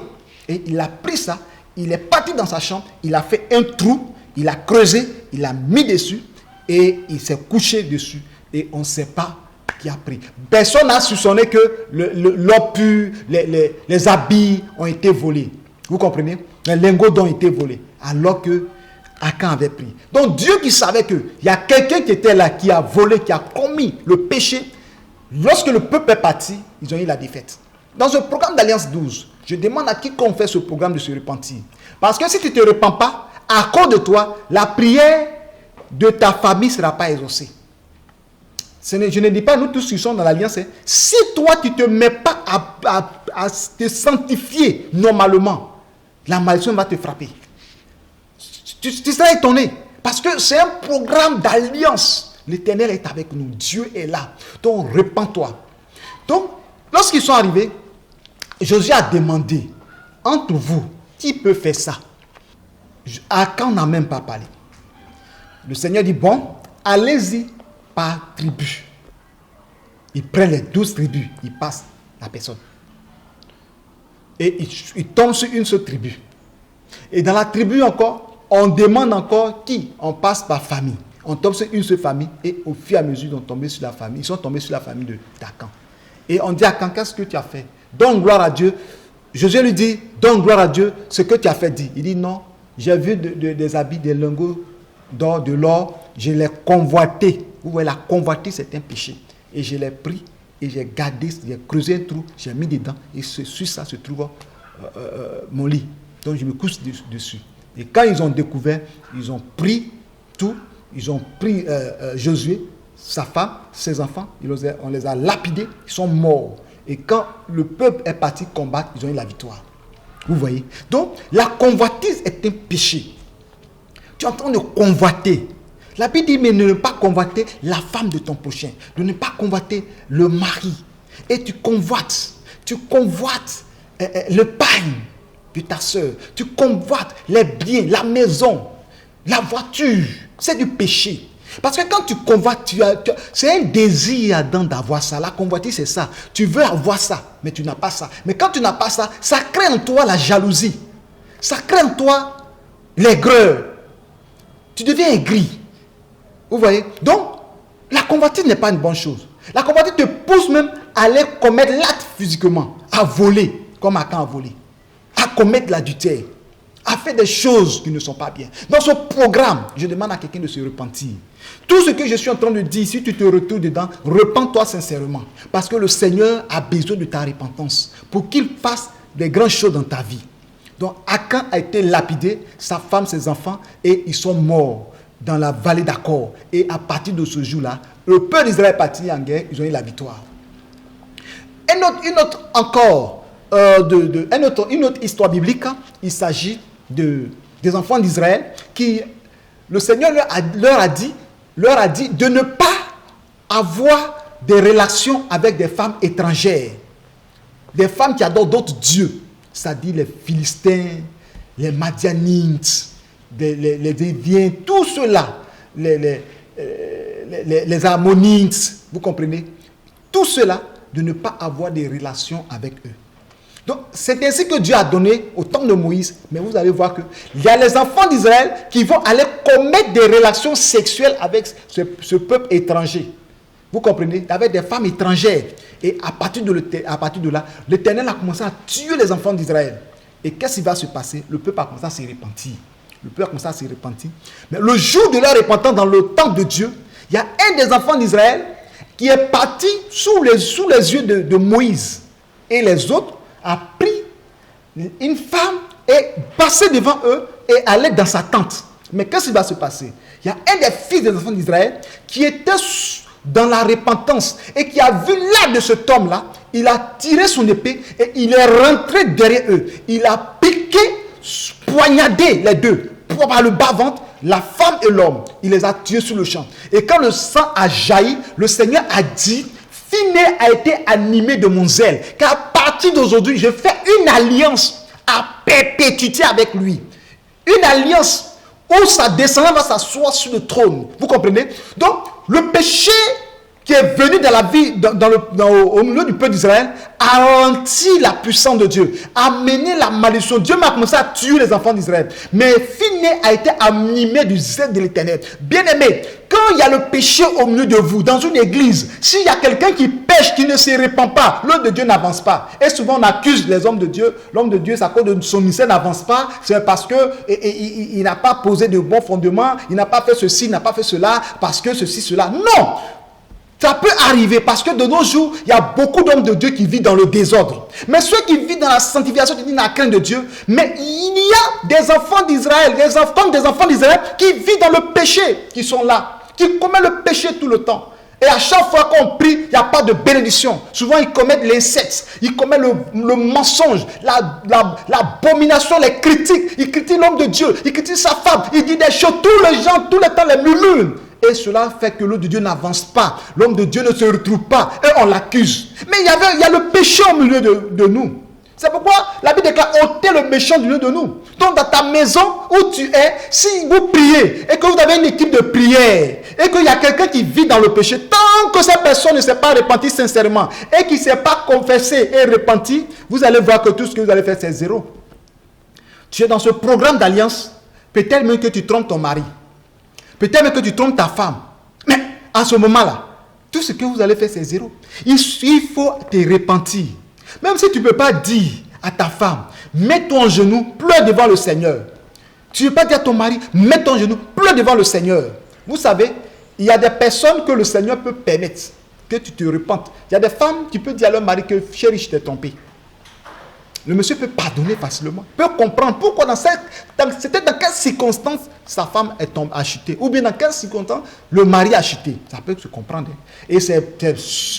Et il a pris ça, il est parti dans sa chambre, il a fait un trou, il a creusé, il a mis dessus et il s'est couché dessus. Et on ne sait pas qui a pris. Personne n'a soupçonné que l'or pur, les habits ont été volés. Vous comprenez? Les lingots ont été volés. Alors que Akan avait pris. Donc Dieu qui savait qu'il y a quelqu'un qui était là, qui a volé, qui a commis le péché, lorsque le peuple est parti, ils ont eu la défaite. Dans ce programme d'Alliance 12, je demande à quiconque fait ce programme de se repentir. Parce que si tu ne te repens pas, à cause de toi, la prière de ta famille ne sera pas exaucée. Je ne dis pas nous tous qui sommes dans l'Alliance. Si toi tu ne te mets pas à te sanctifier normalement, la malédiction va te frapper. Tu seras étonné. Parce que c'est un programme d'alliance. L'Éternel est avec nous. Dieu est là. Donc, repens-toi. Donc, lorsqu'ils sont arrivés, Josué a demandé, entre vous, qui peut faire ça? Akan n'a même pas parlé. Le Seigneur dit, bon, allez-y par tribu. Il prend les 12 tribus, il passe la personne. Et il tombe sur une seule tribu. Et dans la tribu encore, on demande encore qui? On passe par famille. On tombe sur une seule famille et au fur et à mesure, ils sont tombés sur la famille. Ils sont tombés sur la famille d'Akan. Et on dit à Akan, qu'est-ce que tu as fait? Donne gloire à Dieu. Josué lui dit, donne gloire à Dieu, ce que tu as fait dit. Il dit non, j'ai vu des habits, des lingots d'or, de l'or, je l'ai convoité. Vous voyez, la convoitise, c'est un péché. Et je l'ai pris et j'ai gardé, j'ai creusé un trou, j'ai mis dedans et sur ça se trouve mon lit. Donc je me couche dessus. Et quand ils ont découvert, ils ont pris tout, ils ont pris Josué, sa femme, ses enfants, on les a lapidés, ils sont morts. Et quand le peuple est parti combattre, ils ont eu la victoire. Vous voyez? Donc, la convoitise est un péché. Tu es en train de convoiter. La Bible dit, mais ne pas convoiter la femme de ton prochain. De ne pas convoiter le mari. Et tu convoites le pain de ta soeur. Tu convoites les biens, la maison, la voiture. C'est du péché. Parce que quand tu convoites, c'est un désir Adam d'avoir ça. La convoitise, c'est ça. Tu veux avoir ça, mais tu n'as pas ça. Mais quand tu n'as pas ça, ça crée en toi la jalousie. Ça crée en toi l'aigreur. Tu deviens aigri. Vous voyez? Donc, la convoitise n'est pas une bonne chose. La convoitise te pousse même à aller commettre l'acte physiquement, à voler, comme Akan a volé, à commettre l'adultère, à faire des choses qui ne sont pas bien. Dans ce programme, je demande à quelqu'un de se repentir. Tout ce que je suis en train de dire, si tu te retrouves dedans, repens-toi sincèrement. Parce que le Seigneur a besoin de ta repentance pour qu'il fasse des grandes choses dans ta vie. Donc, Akan a été lapidé, sa femme, ses enfants, et ils sont morts dans la vallée d'Akor. Et à partir de ce jour-là, le peuple d'Israël est parti en guerre, ils ont eu la victoire. Une autre histoire biblique, il s'agit des enfants d'Israël qui, le Seigneur leur a dit de ne pas avoir des relations avec des femmes étrangères, des femmes qui adorent d'autres dieux, c'est-à-dire les Philistins, les Madianites, les Déviens, tout cela, les Ammonites, vous comprenez? Tout cela, de ne pas avoir des relations avec eux. Donc, c'est ainsi que Dieu a donné au temps de Moïse. Mais vous allez voir qu'il y a les enfants d'Israël qui vont aller commettre des relations sexuelles avec ce peuple étranger. Vous comprenez? Avec des femmes étrangères. Et à partir de là, l'Éternel a commencé à tuer les enfants d'Israël. Et qu'est-ce qui va se passer? Le peuple a commencé à se repentir. Mais le jour de leur repentance, dans le temps de Dieu, il y a un des enfants d'Israël qui est parti sous les yeux de Moïse. Et les autres a pris une femme et passé devant eux et allé dans sa tente. Mais qu'est-ce qui va se passer? Il y a un des fils des enfants d'Israël qui était dans la repentance et qui a vu l'âme de cet homme-là. Il a tiré son épée et il est rentré derrière eux. Il a piqué, poignardé les deux par le bas-ventre, la femme et l'homme. Il les a tués sur le champ. Et quand le sang a jailli, le Seigneur a dit, Phinéas a été animé de mon zèle, car à partir d'aujourd'hui, je fais une alliance à perpétuité avec lui. Une alliance où sa descendance va s'asseoir sur le trône. Vous comprenez? Donc, le péché qui est venu dans la vie, au milieu du peuple d'Israël, a ralenti la puissance de Dieu, a mené la malédiction. Dieu m'a commencé à tuer les enfants d'Israël. Mais Phinéas a été animé du zèle de l'Éternel. Bien aimé, quand il y a le péché au milieu de vous, dans une église, s'il y a quelqu'un qui pêche, qui ne se répand pas, l'œuvre de Dieu n'avance pas. Et souvent on accuse les hommes de Dieu. L'homme de Dieu, c'est à cause de son ministère n'avance pas. C'est parce que il n'a pas posé de bons fondements, il n'a pas fait ceci, il n'a pas fait cela, parce que ceci, cela. Non! Ça peut arriver parce que de nos jours, il y a beaucoup d'hommes de Dieu qui vivent dans le désordre. Mais ceux qui vivent dans la sanctification, qui vivent dans la crainte de Dieu, mais il y a des enfants d'Israël, des enfants d'Israël qui vivent dans le péché, qui sont là, qui commettent le péché tout le temps. Et à chaque fois qu'on prie, il n'y a pas de bénédiction. Souvent, ils commettent l'inceste, ils commettent le mensonge, l'abomination, les critiques. Ils critiquent l'homme de Dieu, ils critiquent sa femme, ils disent des choses, tous les gens, tout le temps, les murmurent. Et cela fait que l'homme de Dieu n'avance pas. L'homme de Dieu ne se retrouve pas. Et on l'accuse. Mais il y a le péché au milieu de nous. C'est pourquoi la Bible déclare ôtez le méchant du milieu de nous. Donc dans ta maison où tu es, si vous priez et que vous avez une équipe de prière et qu'il y a quelqu'un qui vit dans le péché, tant que cette personne ne s'est pas repentie sincèrement et qui ne s'est pas confessé et repenti, vous allez voir que tout ce que vous allez faire, c'est zéro. Tu es dans ce programme d'alliance, peut-être même que tu trompes ton mari. Peut-être même que tu trompes ta femme. Mais à ce moment-là, tout ce que vous allez faire, c'est zéro. Il faut te repentir. Même si tu ne peux pas dire à ta femme, mets-toi en genoux, pleure devant le Seigneur. Tu ne peux pas dire à ton mari, mets-toi en genoux, pleure devant le Seigneur. Vous savez, il y a des personnes que le Seigneur peut permettre que tu te repentes. Il y a des femmes qui peuvent dire à leur mari que chérie, je t'ai trompé. Le monsieur peut pardonner facilement, peut comprendre pourquoi c'était dans quelles circonstances sa femme a chuté, ou bien dans quelles circonstances le mari a chuté. Ça peut se comprendre. Et ce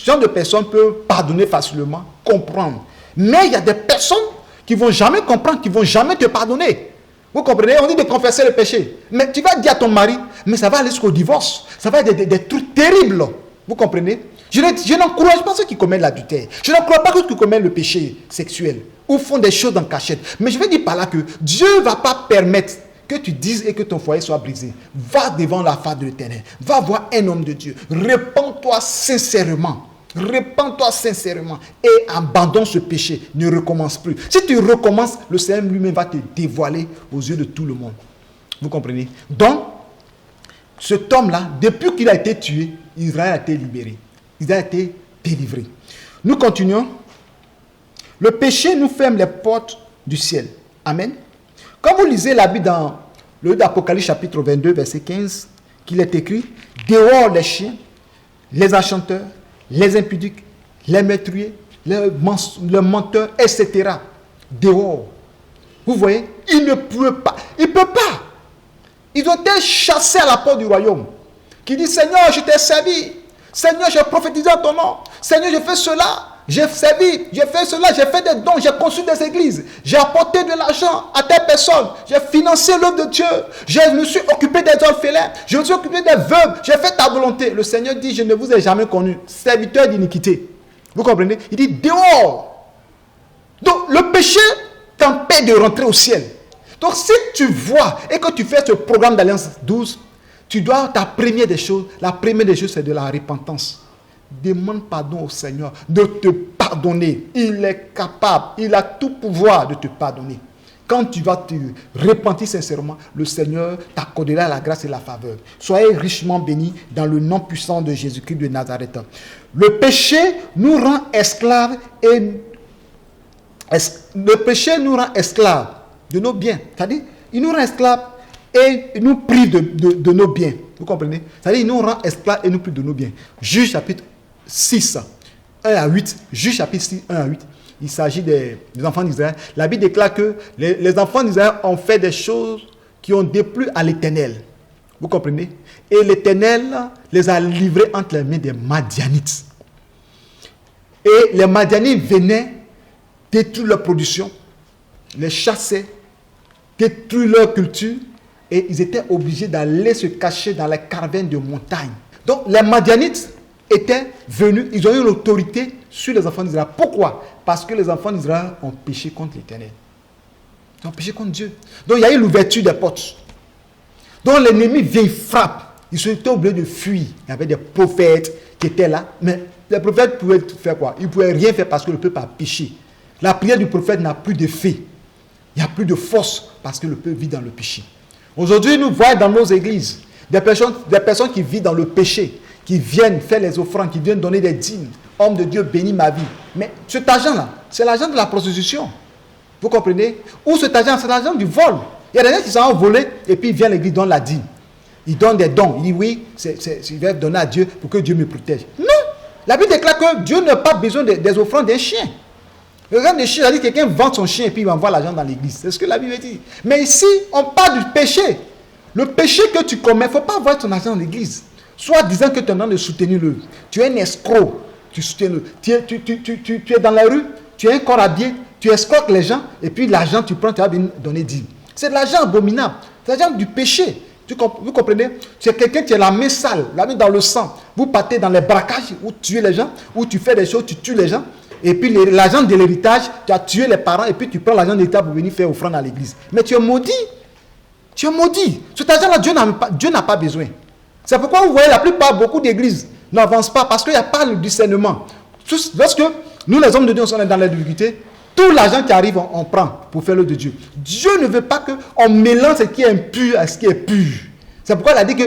genre de personnes peuvent pardonner facilement, comprendre. Mais il y a des personnes qui ne vont jamais comprendre, qui ne vont jamais te pardonner. Vous comprenez? On dit de confesser le péché. Mais tu vas dire à ton mari, mais ça va aller jusqu'au divorce. Ça va être des trucs terribles. Vous comprenez? Je n'encourage pas ceux qui commettent l'adultère. Je n'encourage pas ceux qui commettent le péché sexuel ou font des choses en cachette. Mais je vais dire par là que Dieu ne va pas permettre que tu dises et que ton foyer soit brisé. Va devant la face de l'Éternel. Va voir un homme de Dieu. Répands-toi sincèrement. Répands-toi sincèrement et abandonne ce péché. Ne recommence plus. Si tu recommences, le Seigneur lui-même va te dévoiler aux yeux de tout le monde. Vous comprenez? Donc, cet homme-là, depuis qu'il a été tué, Israël a été libéré. Israël a été délivré. Nous continuons. Le péché nous ferme les portes du ciel. Amen. Quand vous lisez la Bible dans le livre d'Apocalypse chapitre 22, verset 15, qu'il est écrit, dehors les chiens, les enchanteurs, les impudiques, les meurtriers, les menteurs, etc. Dehors. Vous voyez, il ne peut pas. Il ne peut pas. Ils ont été chassés à la porte du royaume. Qui dit, Seigneur, je t'ai servi. Seigneur, j'ai prophétisé en ton nom. Seigneur, j'ai fait cela. J'ai servi, j'ai fait cela, j'ai fait des dons, j'ai construit des églises, j'ai apporté de l'argent à telle personne, j'ai financé l'œuvre de Dieu, je me suis occupé des orphelins, je me suis occupé des veuves, j'ai fait ta volonté. Le Seigneur dit, je ne vous ai jamais connu, serviteur d'iniquité. Vous comprenez? Il dit, dehors. Donc, le péché t'empêche de rentrer au ciel. Donc, si tu vois et que tu fais ce programme d'Alliance 12, tu dois, la première des choses, c'est de la repentance. Demande pardon au Seigneur de te pardonner. Il est capable, il a tout pouvoir de te pardonner. Quand tu vas te repentir sincèrement, le Seigneur t'accordera la grâce et la faveur. Soyez richement bénis dans le nom puissant de Jésus-Christ de Nazareth. Le péché nous rend esclaves de nos biens. C'est-à-dire, il nous rend esclaves et il nous prive de nos biens. Vous comprenez? C'est-à-dire, il nous rend esclaves et nous prive de nos biens. Juge chapitre 6, 1 à 8. Juge chapitre 6, 1 à 8. Il s'agit des enfants d'Israël. La Bible déclare que les enfants d'Israël ont fait des choses qui ont déplu à l'Éternel. Vous comprenez? Et l'Éternel les a livrés entre les mains des Madianites. Et les Madianites venaient détruire leur production, les chassaient, détruire leur culture, et ils étaient obligés d'aller se cacher dans les cavernes de montagne. Donc les Madianites étaient venus, ils ont eu l'autorité sur les enfants d'Israël. Pourquoi? Parce que les enfants d'Israël ont péché contre l'Éternel. Ils ont péché contre Dieu. Donc il y a eu l'ouverture des portes. Donc l'ennemi vient, il frappe. Ils sont obligés de fuir. Il y avait des prophètes qui étaient là, mais le prophète pouvait faire quoi? Il ne pouvait rien faire parce que le peuple a péché. La prière du prophète n'a plus d'effet. Il n'y a plus de force parce que le peuple vit dans le péché. Aujourd'hui, nous voyons dans nos églises des personnes qui vivent dans le péché, qui viennent faire les offrandes, qui viennent donner des dîmes. Homme de Dieu, bénis ma vie. Mais cet argent-là, c'est l'argent de la prostitution. Vous comprenez? Ou cet argent, c'est l'argent du vol. Il y a des gens qui s'en ont volé et puis ils viennent à l'église, donnent la dîme. Ils donnent des dons. Ils disent oui, je vais donner à Dieu pour que Dieu me protège. Non! La Bible déclare que Dieu n'a pas besoin des offrandes d'un chien. Le regard des chiens, ça dit que quelqu'un vend son chien et puis il envoie l'argent dans l'église. C'est ce que la Bible dit. Mais ici, on parle du péché. Le péché que tu commets, il ne faut pas avoir ton argent dans l'église. Soit disant que tu es en train de soutenir le. Tu es un escroc. Tu soutiens le. Tu es dans la rue, tu es un corps habillé, tu escroques les gens et puis l'argent tu prends, tu vas venir donner 10. C'est de l'argent abominable. C'est l'argent du péché. Vous comprenez? C'est quelqu'un qui a la main sale, la main dans le sang. Vous partez dans les braquages où tu tues les gens, où tu fais des choses, tu tues les gens. Et puis l'argent de l'héritage, tu as tué les parents et puis tu prends l'argent de l'héritage pour venir faire offrande à l'église. Mais tu es maudit. Tu es maudit. Cet argent-là, Dieu n'a pas besoin. C'est pourquoi vous voyez la plupart, beaucoup d'églises n'avancent pas parce qu'il n'y a pas le discernement. Lorsque nous, les hommes de Dieu, sommes dans la difficulté, tout l'argent qui arrive, on prend pour faire l'œuvre de Dieu. Dieu ne veut pas qu'on mélange ce qui est impur à ce qui est pur. C'est pourquoi il a dit que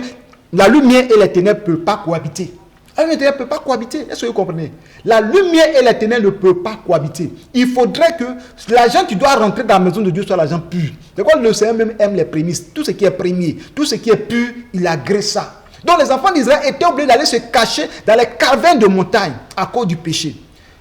la lumière et les ténèbres ne peuvent pas cohabiter. La lumière et les ténèbres ne peuvent pas cohabiter. Est-ce que vous comprenez? La lumière et les ténèbres ne peuvent pas cohabiter. Il faudrait que l'argent qui doit rentrer dans la maison de Dieu soit l'argent pur. C'est pourquoi le Seigneur même aime les prémices. Tout ce qui est premier, tout ce qui est pur, il agrée ça. Donc les enfants d'Israël étaient obligés d'aller se cacher dans les cavernes de montagne à cause du péché.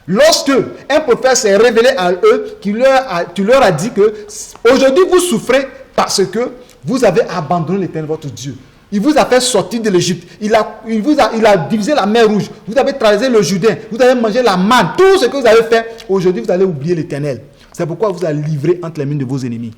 Lorsque un prophète s'est révélé à eux, tu leur as dit que aujourd'hui vous souffrez parce que vous avez abandonné l'Éternel votre Dieu. Il vous a fait sortir de l'Égypte. Il a divisé la mer Rouge. Vous avez traversé le Jourdain. Vous avez mangé la manne. Tout ce que vous avez fait, aujourd'hui vous allez oublier l'Éternel. C'est pourquoi vous allez livrer entre les mains de vos ennemis.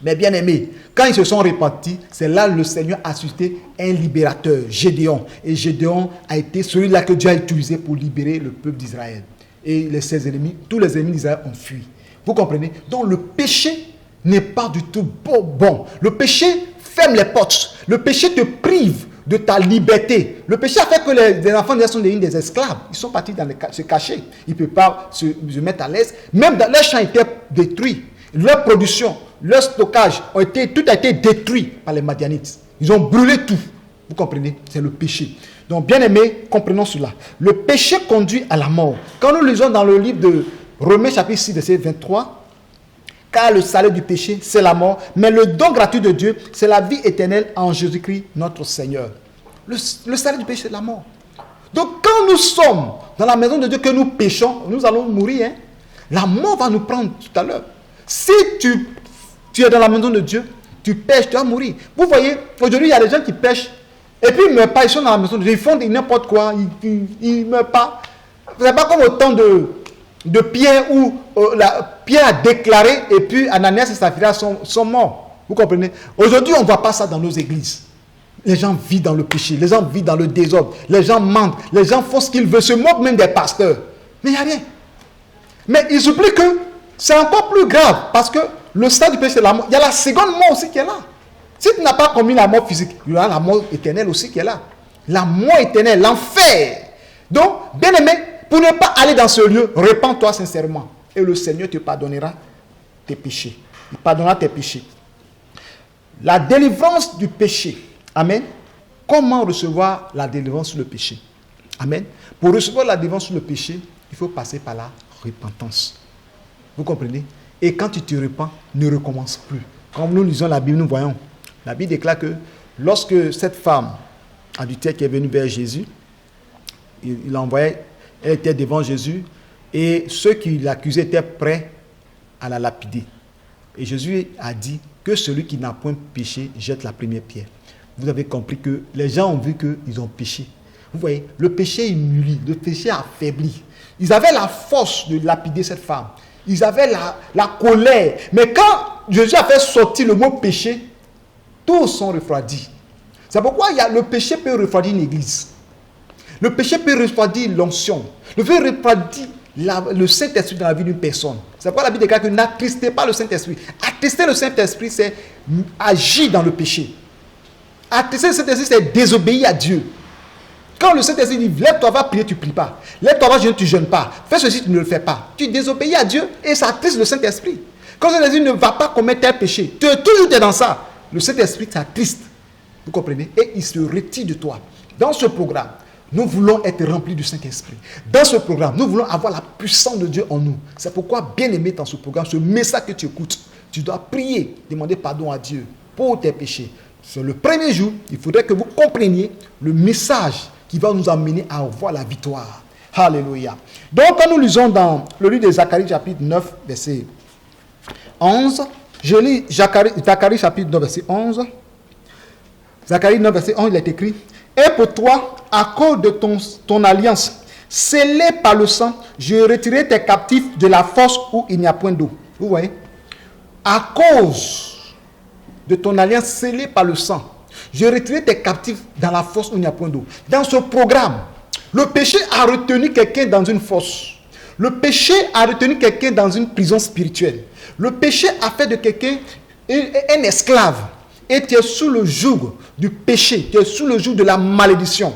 Mais bien aimés, quand ils se sont repentis, c'est là que le Seigneur a suscité un libérateur, Gédéon. Et Gédéon a été celui-là que Dieu a utilisé pour libérer le peuple d'Israël. Et ses ennemis, tous les ennemis d'Israël ont fui. Vous comprenez? Donc le péché n'est pas du tout bon. Le péché ferme les portes. Le péché te prive de ta liberté. Le péché a fait que les enfants sont devenus des esclaves. Ils sont partis se cacher. Ils ne peuvent pas se mettre à l'aise. Même leurs champs étaient détruits. Leur production, leur stockage, tout a été détruit par les Madianites. Ils ont brûlé tout. Vous comprenez? C'est le péché. Donc, bien aimés, comprenons cela. Le péché conduit à la mort. Quand nous lisons dans le livre de Romains chapitre 6, verset 23, car le salaire du péché, c'est la mort, mais le don gratuit de Dieu, c'est la vie éternelle en Jésus-Christ, notre Seigneur. Le salaire du péché, c'est la mort. Donc, quand nous sommes dans la maison de Dieu, que nous péchons, nous allons mourir. Hein? La mort va nous prendre tout à l'heure. Si tu es dans la maison de Dieu, tu pêches, tu vas mourir. Vous voyez, aujourd'hui, il y a des gens qui pêchent, et puis ils ne meurent pas, ils sont dans la maison de Dieu, ils font n'importe quoi, ils ne meurent pas. Ce n'est pas comme au temps de Pierre, où Pierre a déclaré, et puis Ananias et Saphira sont morts. Vous comprenez? Aujourd'hui, on ne voit pas ça dans nos églises. Les gens vivent dans le péché, les gens vivent dans le désordre, les gens mentent, les gens font ce qu'ils veulent, se moquent même des pasteurs. Mais il n'y a rien. Mais ils oublient que c'est encore plus grave, parce que le stade du péché, c'est la mort. Il y a la seconde mort aussi qui est là. Si tu n'as pas commis la mort physique, il y aura la mort éternelle aussi qui est là. La mort éternelle, l'enfer. Donc, bien aimé, pour ne pas aller dans ce lieu, répands-toi sincèrement. Et le Seigneur te pardonnera tes péchés. Il pardonnera tes péchés. La délivrance du péché. Amen. Comment recevoir la délivrance sur le péché? Amen. Pour recevoir la délivrance sur le péché, il faut passer par la repentance. Vous comprenez? Et quand tu te repens, ne recommence plus. Comme nous lisons la Bible, nous voyons. La Bible déclare que lorsque cette femme adultère qui est venue vers Jésus, il l'envoyait, elle était devant Jésus, et ceux qui l'accusaient étaient prêts à la lapider. Et Jésus a dit que celui qui n'a point péché jette la première pierre. Vous avez compris que les gens ont vu qu'ils ont péché. Vous voyez, le péché humilie, le péché affaiblit. Ils avaient la force de lapider cette femme. Ils avaient la colère. Mais quand Jésus a fait sortir le mot péché, tous sont refroidis. C'est pourquoi le péché peut refroidir une église. Le péché peut refroidir l'onction. Le péché peut refroidir le Saint-Esprit dans la vie d'une personne. C'est pourquoi la Bible déclare que n'attristez pas le Saint-Esprit. Attrister le Saint-Esprit, c'est agir dans le péché. Attrister le Saint-Esprit, c'est désobéir à Dieu. Quand le Saint-Esprit dit, lève-toi, va prier, tu ne pries pas. Lève-toi, va jeûner, tu ne jeûnes pas. Fais ceci, tu ne le fais pas. Tu désobéis à Dieu et ça attriste le Saint-Esprit. Quand le Saint-Esprit ne va pas commettre un péché, toujours tu es dans ça. Le Saint-Esprit t'attriste. Vous comprenez? Et il se retire de toi. Dans ce programme, nous voulons être remplis du Saint-Esprit. Dans ce programme, nous voulons avoir la puissance de Dieu en nous. C'est pourquoi, bien aimé dans ce programme, ce message que tu écoutes, tu dois prier, demander pardon à Dieu pour tes péchés. C'est le premier jour, il faudrait que vous compreniez le message qui va nous amener à avoir la victoire. Alléluia. Donc, quand nous lisons dans le livre de Zacharie, chapitre 9, verset 11, je lis Zacharie, chapitre 9, verset 11. Zacharie 9, verset 11, il est écrit: et pour toi, à cause de ton alliance, scellée par le sang, je retirerai tes captifs de la fosse où il n'y a point d'eau. Vous voyez? À cause de ton alliance scellée par le sang, je retirerai tes captifs dans la fosse où il n'y a point d'eau. Dans ce programme, le péché a retenu quelqu'un dans une fosse. Le péché a retenu quelqu'un dans une prison spirituelle. Le péché a fait de quelqu'un un esclave. Et tu es sous le joug du péché, tu es sous le joug de la malédiction.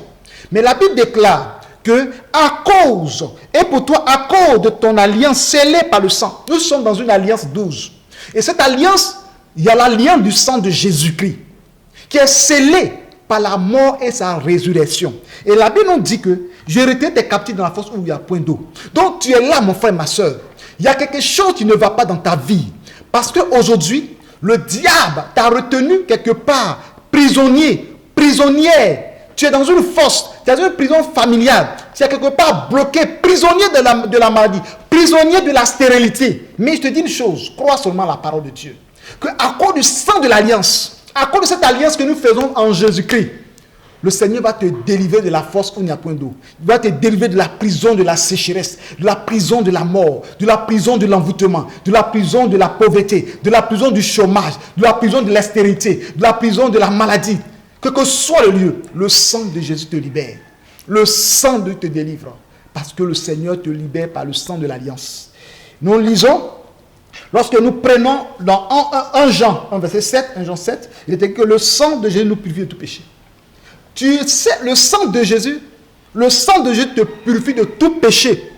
Mais la Bible déclare que à cause, et pour toi, à cause de ton alliance scellée par le sang, nous sommes dans une alliance 12. Et cette alliance, il y a l'alliance du sang de Jésus-Christ, qui est scellée par la mort et sa résurrection. Et la Bible nous dit que je retire tes captifs dans la fosse où il n'y a point d'eau. Donc tu es là, mon frère, ma soeur. Il y a quelque chose qui ne va pas dans ta vie. Parce qu'aujourd'hui, le diable t'a retenu quelque part, prisonnier, prisonnière. Tu es dans une fosse, tu es dans une prison familiale. Tu es quelque part bloqué, prisonnier de la maladie, prisonnier de la stérilité. Mais je te dis une chose, crois seulement la parole de Dieu. Qu'à cause du sang de l'alliance, à cause de cette alliance que nous faisons en Jésus-Christ, le Seigneur va te délivrer de la fosse où il n'y a point d'eau. Il va te délivrer de la prison de la sécheresse, de la prison de la mort, de la prison de l'envoûtement, de la prison de la pauvreté, de la prison du chômage, de la prison de l'austérité, de la prison de la maladie. Que soit le lieu, le sang de Jésus te libère. Le sang de Dieu te délivre. Parce que le Seigneur te libère par le sang de l'alliance. Nous lisons, lorsque nous prenons dans 1 Jean, verset 7, 1 Jean 7, il était que le sang de Jésus nous purifie de tout péché. Tu sais, le sang de Jésus te purifie de tout péché.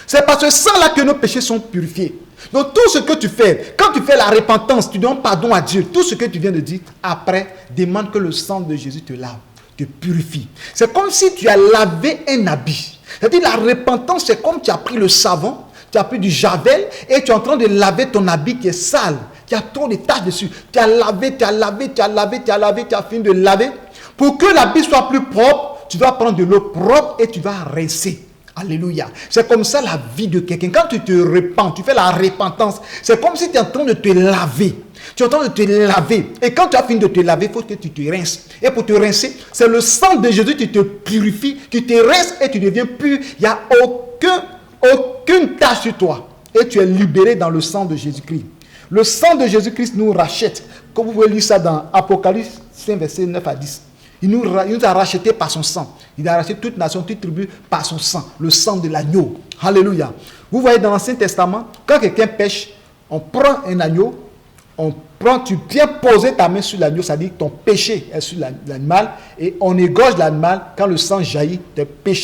C'est par ce sang-là que nos péchés sont purifiés. Donc tout ce que tu fais, quand tu fais la repentance, tu demandes pardon à Dieu. Tout ce que tu viens de dire, après, demande que le sang de Jésus te lave, te purifie. C'est comme si tu as lavé un habit. C'est-à-dire la repentance, c'est comme tu as pris le savon, tu as pris du javel et tu es en train de laver ton habit qui est sale, qui a trop de taches dessus. Tu as lavé, tu as fini de laver. Pour que l'habit soit plus propre, tu dois prendre de l'eau propre et tu vas rincer. Alléluia. C'est comme ça la vie de quelqu'un. Quand tu te repens, tu fais la repentance, c'est comme si tu es en train de te laver. Tu es en train de te laver. Et quand tu as fini de te laver, il faut que tu te rinces. Et pour te rincer, c'est le sang de Jésus qui te purifie, qui te rince et tu deviens pur. Il n'y a aucune tache sur toi. Et tu es libéré dans le sang de Jésus-Christ. Le sang de Jésus-Christ nous rachète. Comme vous pouvez lire ça dans Apocalypse 5, verset 9 à 10. Il nous a rachetés par son sang. Il a racheté toute nation, toute tribu par son sang. Le sang de l'agneau. Alléluia. Vous voyez dans l'Ancien Testament, quand quelqu'un pêche, on prend un agneau, tu viens poser ta main sur l'agneau, ça dit que ton péché est sur l'animal, et on égorge l'animal. Quand le sang jaillit,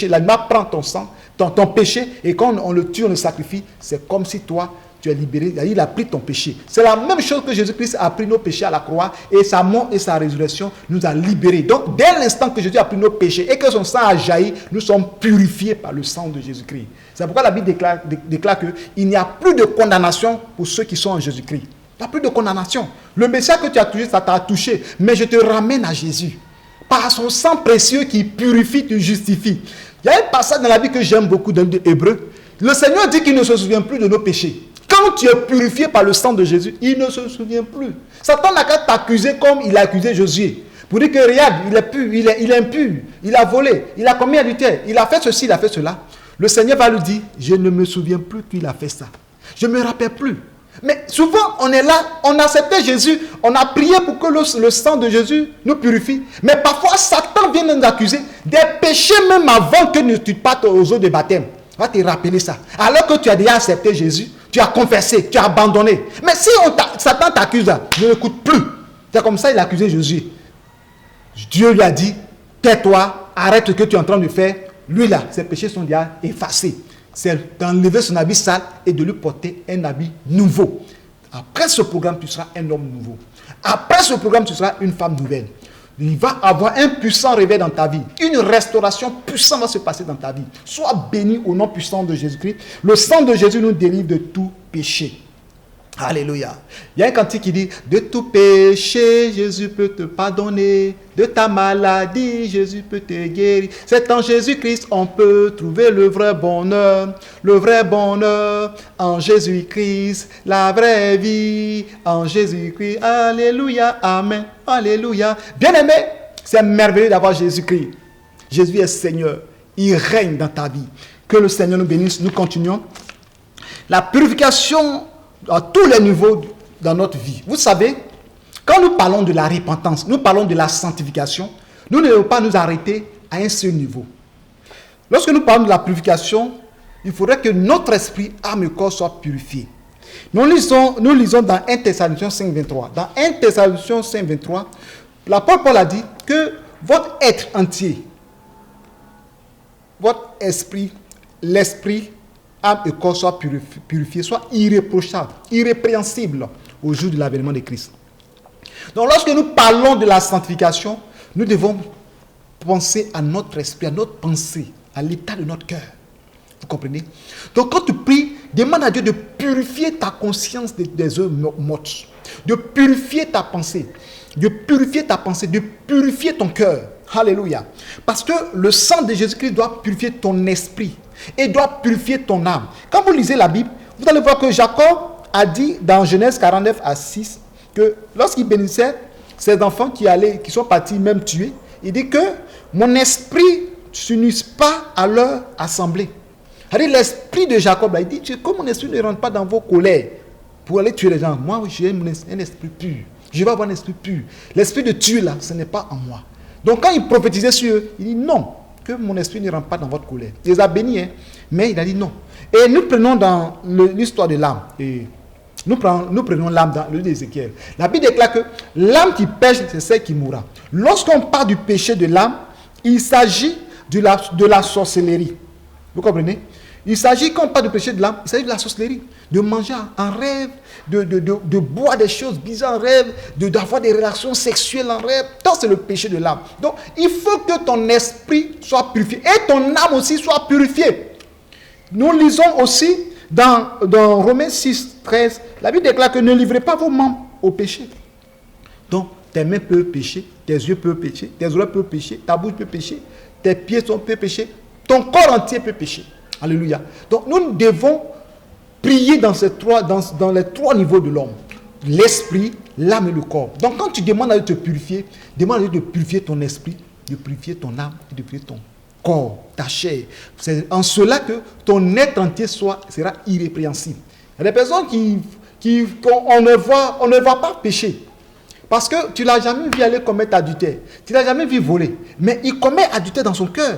l'animal prend ton sang, ton péché, et quand on le tue, on le sacrifie, c'est comme si toi, tu es libéré, il a pris ton péché. C'est la même chose que Jésus-Christ a pris nos péchés à la croix et sa mort et sa résurrection nous a libérés. Donc, dès l'instant que Jésus a pris nos péchés et que son sang a jailli, nous sommes purifiés par le sang de Jésus-Christ. C'est pourquoi la Bible déclare qu'il n'y a plus de condamnation pour ceux qui sont en Jésus-Christ. Il n'y a plus de condamnation. Le message que tu as touché, ça t'a touché, mais je te ramène à Jésus. Par son sang précieux qui purifie, te justifie. Il y a un passage dans la Bible que j'aime beaucoup dans l'Hébreu. Le Seigneur dit qu'il ne se souvient plus de nos péchés. Quand tu es purifié par le sang de Jésus, il ne se souvient plus. Satan n'a qu'à t'accuser comme il a accusé Josué. Pour dire que regarde, il est pur, il est impur, il a volé, il a commis adultère, il a fait ceci, il a fait cela. Le Seigneur va lui dire, je ne me souviens plus qu'il a fait ça. Je ne me rappelle plus. Mais souvent, on est là, on a accepté Jésus, on a prié pour que le sang de Jésus nous purifie. Mais parfois, Satan vient nous accuser des péchés même avant que tu partes aux eaux de baptême. Va te rappeler ça. Alors que tu as déjà accepté Jésus, tu as confessé, tu as abandonné. Mais si Satan t'accuse, ne l'écoute plus. C'est comme ça qu'il a accusé Jésus. Dieu lui a dit, tais-toi, arrête ce que tu es en train de faire. Lui là, ses péchés sont déjà effacés. C'est d'enlever son habit sale et de lui porter un habit nouveau. Après ce programme, tu seras un homme nouveau. Après ce programme, tu seras une femme nouvelle. Il va avoir un puissant réveil dans ta vie. Une restauration puissante va se passer dans ta vie. Sois béni au nom puissant de Jésus-Christ. Le sang de Jésus nous délivre de tout péché. Alléluia. Il y a un cantique qui dit: de tout péché, Jésus peut te pardonner. De ta maladie, Jésus peut te guérir. C'est en Jésus-Christ on peut trouver le vrai bonheur. Le vrai bonheur en Jésus-Christ. La vraie vie en Jésus-Christ. Alléluia. Amen. Alléluia. Bien-aimé, c'est merveilleux d'avoir Jésus-Christ. Jésus est Seigneur. Il règne dans ta vie. Que le Seigneur nous bénisse. Nous continuons. La purification à tous les niveaux dans notre vie. Vous savez, quand nous parlons de la repentance, nous parlons de la sanctification, nous ne devons pas nous arrêter à un seul niveau. Lorsque nous parlons de la purification, il faudrait que notre esprit, âme et corps soient purifiés. Nous lisons dans 1 Thessaloniciens 5, 23. Dans 1 Thessaloniciens 5, 23, l'apôtre Paul a dit que votre être entier, votre esprit, l'esprit, âme et corps soient purifiés, soient irréprochables, irrépréhensibles au jour de l'avènement de Christ. Donc lorsque nous parlons de la sanctification, nous devons penser à notre esprit, à notre pensée, à l'état de notre cœur. Vous comprenez? Donc quand tu pries, demande à Dieu de purifier ta conscience des œuvres mortes, de purifier ta pensée, de purifier ton cœur. Alléluia. Parce que le sang de Jésus-Christ doit purifier ton esprit et doit purifier ton âme. Quand vous lisez la Bible, vous allez voir que Jacob a dit dans Genèse 49 à 6 que lorsqu'il bénissait ses enfants qui sont partis même tuer, il dit que mon esprit ne s'unisse pas à leur assemblée. C'est-à-dire l'esprit de Jacob, là, il dit que mon esprit ne rentre pas dans vos colères pour aller tuer les gens. Moi, j'ai un esprit pur. Je vais avoir un esprit pur. L'esprit de tuer là, ce n'est pas en moi. Donc quand il prophétisait sur eux, il dit non, que mon esprit ne rentre pas dans votre colère. Il les a bénis, mais il a dit non. Et nous prenons dans l'histoire de l'âme, et nous prenons l'âme dans le livre d'Ézéchiel. La Bible déclare que l'âme qui pêche, c'est celle qui mourra. Lorsqu'on parle du péché de l'âme, il s'agit de la sorcellerie. Vous comprenez? Il s'agit, quand on parle du péché de l'âme, il s'agit de la sorcellerie, de manger en rêve, de boire des choses bizarres en rêve, d'avoir des relations sexuelles en rêve. Ça, c'est le péché de l'âme. Donc, il faut que ton esprit soit purifié et ton âme aussi soit purifiée. Nous lisons aussi dans Romains 6, 13, la Bible déclare que ne livrez pas vos membres au péché. Donc, tes mains peuvent pécher, tes yeux peuvent pécher, tes oreilles peuvent pécher, ta bouche peut pécher, tes pieds peuvent pécher, ton corps entier peut pécher. Alléluia. Donc nous devons prier dans les trois niveaux de l'homme. L'esprit, l'âme et le corps. Donc quand tu demandes à Dieu de te purifier, demande à Dieu de purifier ton esprit, de purifier ton âme et de purifier ton corps, ta chair. C'est en cela que ton être entier sera irrépréhensible. Il y a des personnes on ne va pas pécher. Parce que tu ne l'as jamais vu aller commettre adultère. Tu ne l'as jamais vu voler. Mais il commet adultère dans son cœur.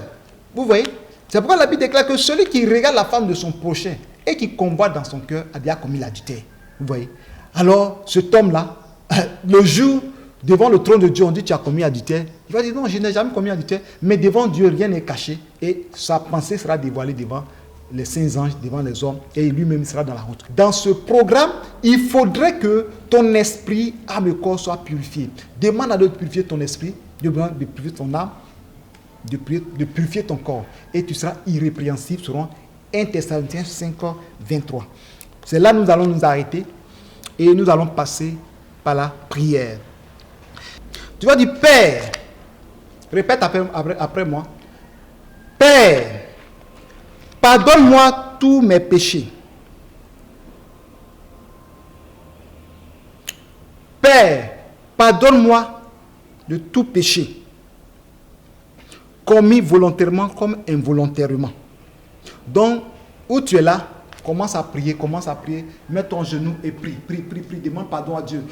Vous voyez? C'est pourquoi la Bible déclare que celui qui regarde la femme de son prochain et qui convoite dans son cœur a déjà commis l'adultère. Vous voyez? Alors, cet homme-là, le jour, devant le trône de Dieu, on dit tu as commis adultère. Il va dire non, je n'ai jamais commis adultère. Mais devant Dieu, rien n'est caché. Et sa pensée sera dévoilée devant les saints anges, devant les hommes. Et lui-même sera dans la route. Dans ce programme, il faudrait que ton esprit, âme et corps soient purifiés. Demande à Dieu de purifier ton esprit, de purifier ton âme, de purifier ton corps, et tu seras irrépréhensible selon 1 Thessaloniciens 5, 23. C'est là que nous allons nous arrêter et nous allons passer par la prière. Tu vas dire Père, répète après moi, Père, pardonne-moi tous mes péchés. Père, pardonne-moi de tout péché, commis volontairement comme involontairement. Donc, où tu es là, Commence à prier. Mets ton genou et prie. Demande pardon à Dieu.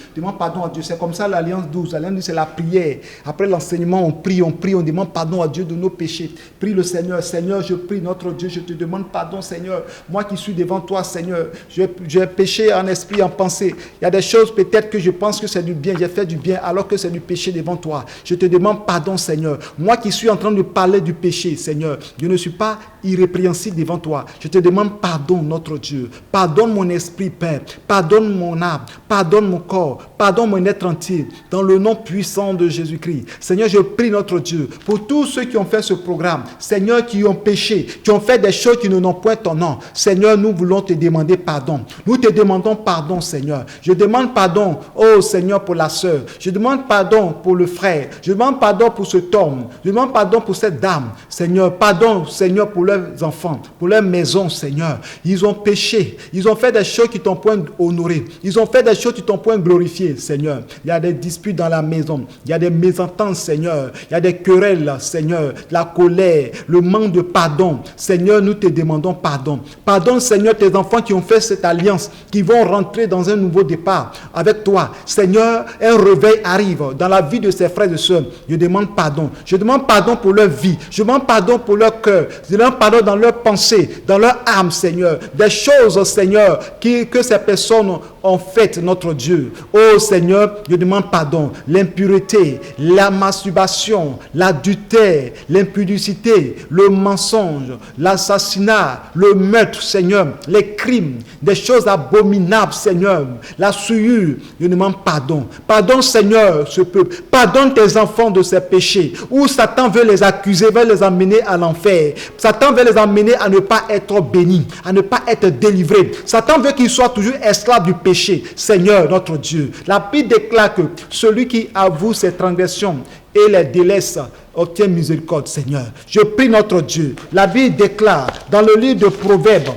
C'est comme ça l'Alliance 12. L'Alliance 12, c'est la prière. Après l'enseignement, on prie, on demande pardon à Dieu de nos péchés. Prie le Seigneur. Seigneur, je prie notre Dieu, je te demande pardon, Seigneur. Moi qui suis devant toi, Seigneur, j'ai péché en esprit, en pensée. Il y a des choses peut-être que je pense que c'est du bien. J'ai fait du bien alors que c'est du péché devant toi. Je te demande pardon, Seigneur. Moi qui suis en train de parler du péché, Seigneur, je ne suis pas irrépréhensible devant toi. Je te demande pardon, notre Dieu. Pardonne mon esprit, Père. Pardonne mon âme. Pardonne mon corps. Pardonne mon être entier. Dans le nom puissant de Jésus-Christ. Seigneur, je prie notre Dieu pour tous ceux qui ont fait ce programme. Seigneur, qui ont péché, qui ont fait des choses qui ne n'ont point ton nom. Seigneur, nous voulons te demander pardon. Nous te demandons pardon, Seigneur. Je demande pardon, oh Seigneur, pour la sœur. Je demande pardon pour le frère. Je demande pardon pour cet homme. Je demande pardon pour cette dame. Seigneur, pardon, Seigneur, pour leurs enfants, pour leur maison, Seigneur. Ils ont péché. Ils ont fait des choses qui t'ont point honoré. Ils ont fait des choses qui t'ont point glorifié, Seigneur. Il y a des disputes dans la maison. Il y a des mésentendances, Seigneur. Il y a des querelles, Seigneur. La colère, le manque de pardon. Seigneur, nous te demandons pardon. Pardonne, Seigneur, tes enfants qui ont fait cette alliance, qui vont rentrer dans un nouveau départ avec toi. Seigneur, un réveil arrive dans la vie de ses frères et sœurs. Je demande pardon. Je demande pardon pour leur vie. Je demande pardon pour leur cœur. Je demande pardon dans leurs pensées, dans leur âme, Seigneur. Des choses, Seigneur, que ces personnes ont faites, notre Dieu. Oh Seigneur, je demande pardon. L'impureté, la masturbation, l'adultère, l'impudicité, le mensonge, l'assassinat, le meurtre, Seigneur, les crimes, des choses abominables, Seigneur, la souillure. Je demande pardon. Pardon, Seigneur, ce peuple. Pardonne tes enfants de ces péchés où Satan veut les accuser, veut les emmener à l'enfer. Satan veut les emmener à ne pas être bénis, à ne pas être délivrés. Satan veut qu'ils soient toujours esclaves du péché. Seigneur, notre Dieu, la Bible déclare que celui qui avoue ses transgressions et les délaisse obtient miséricorde, Seigneur. Je prie notre Dieu. La Bible déclare dans le livre de Proverbes,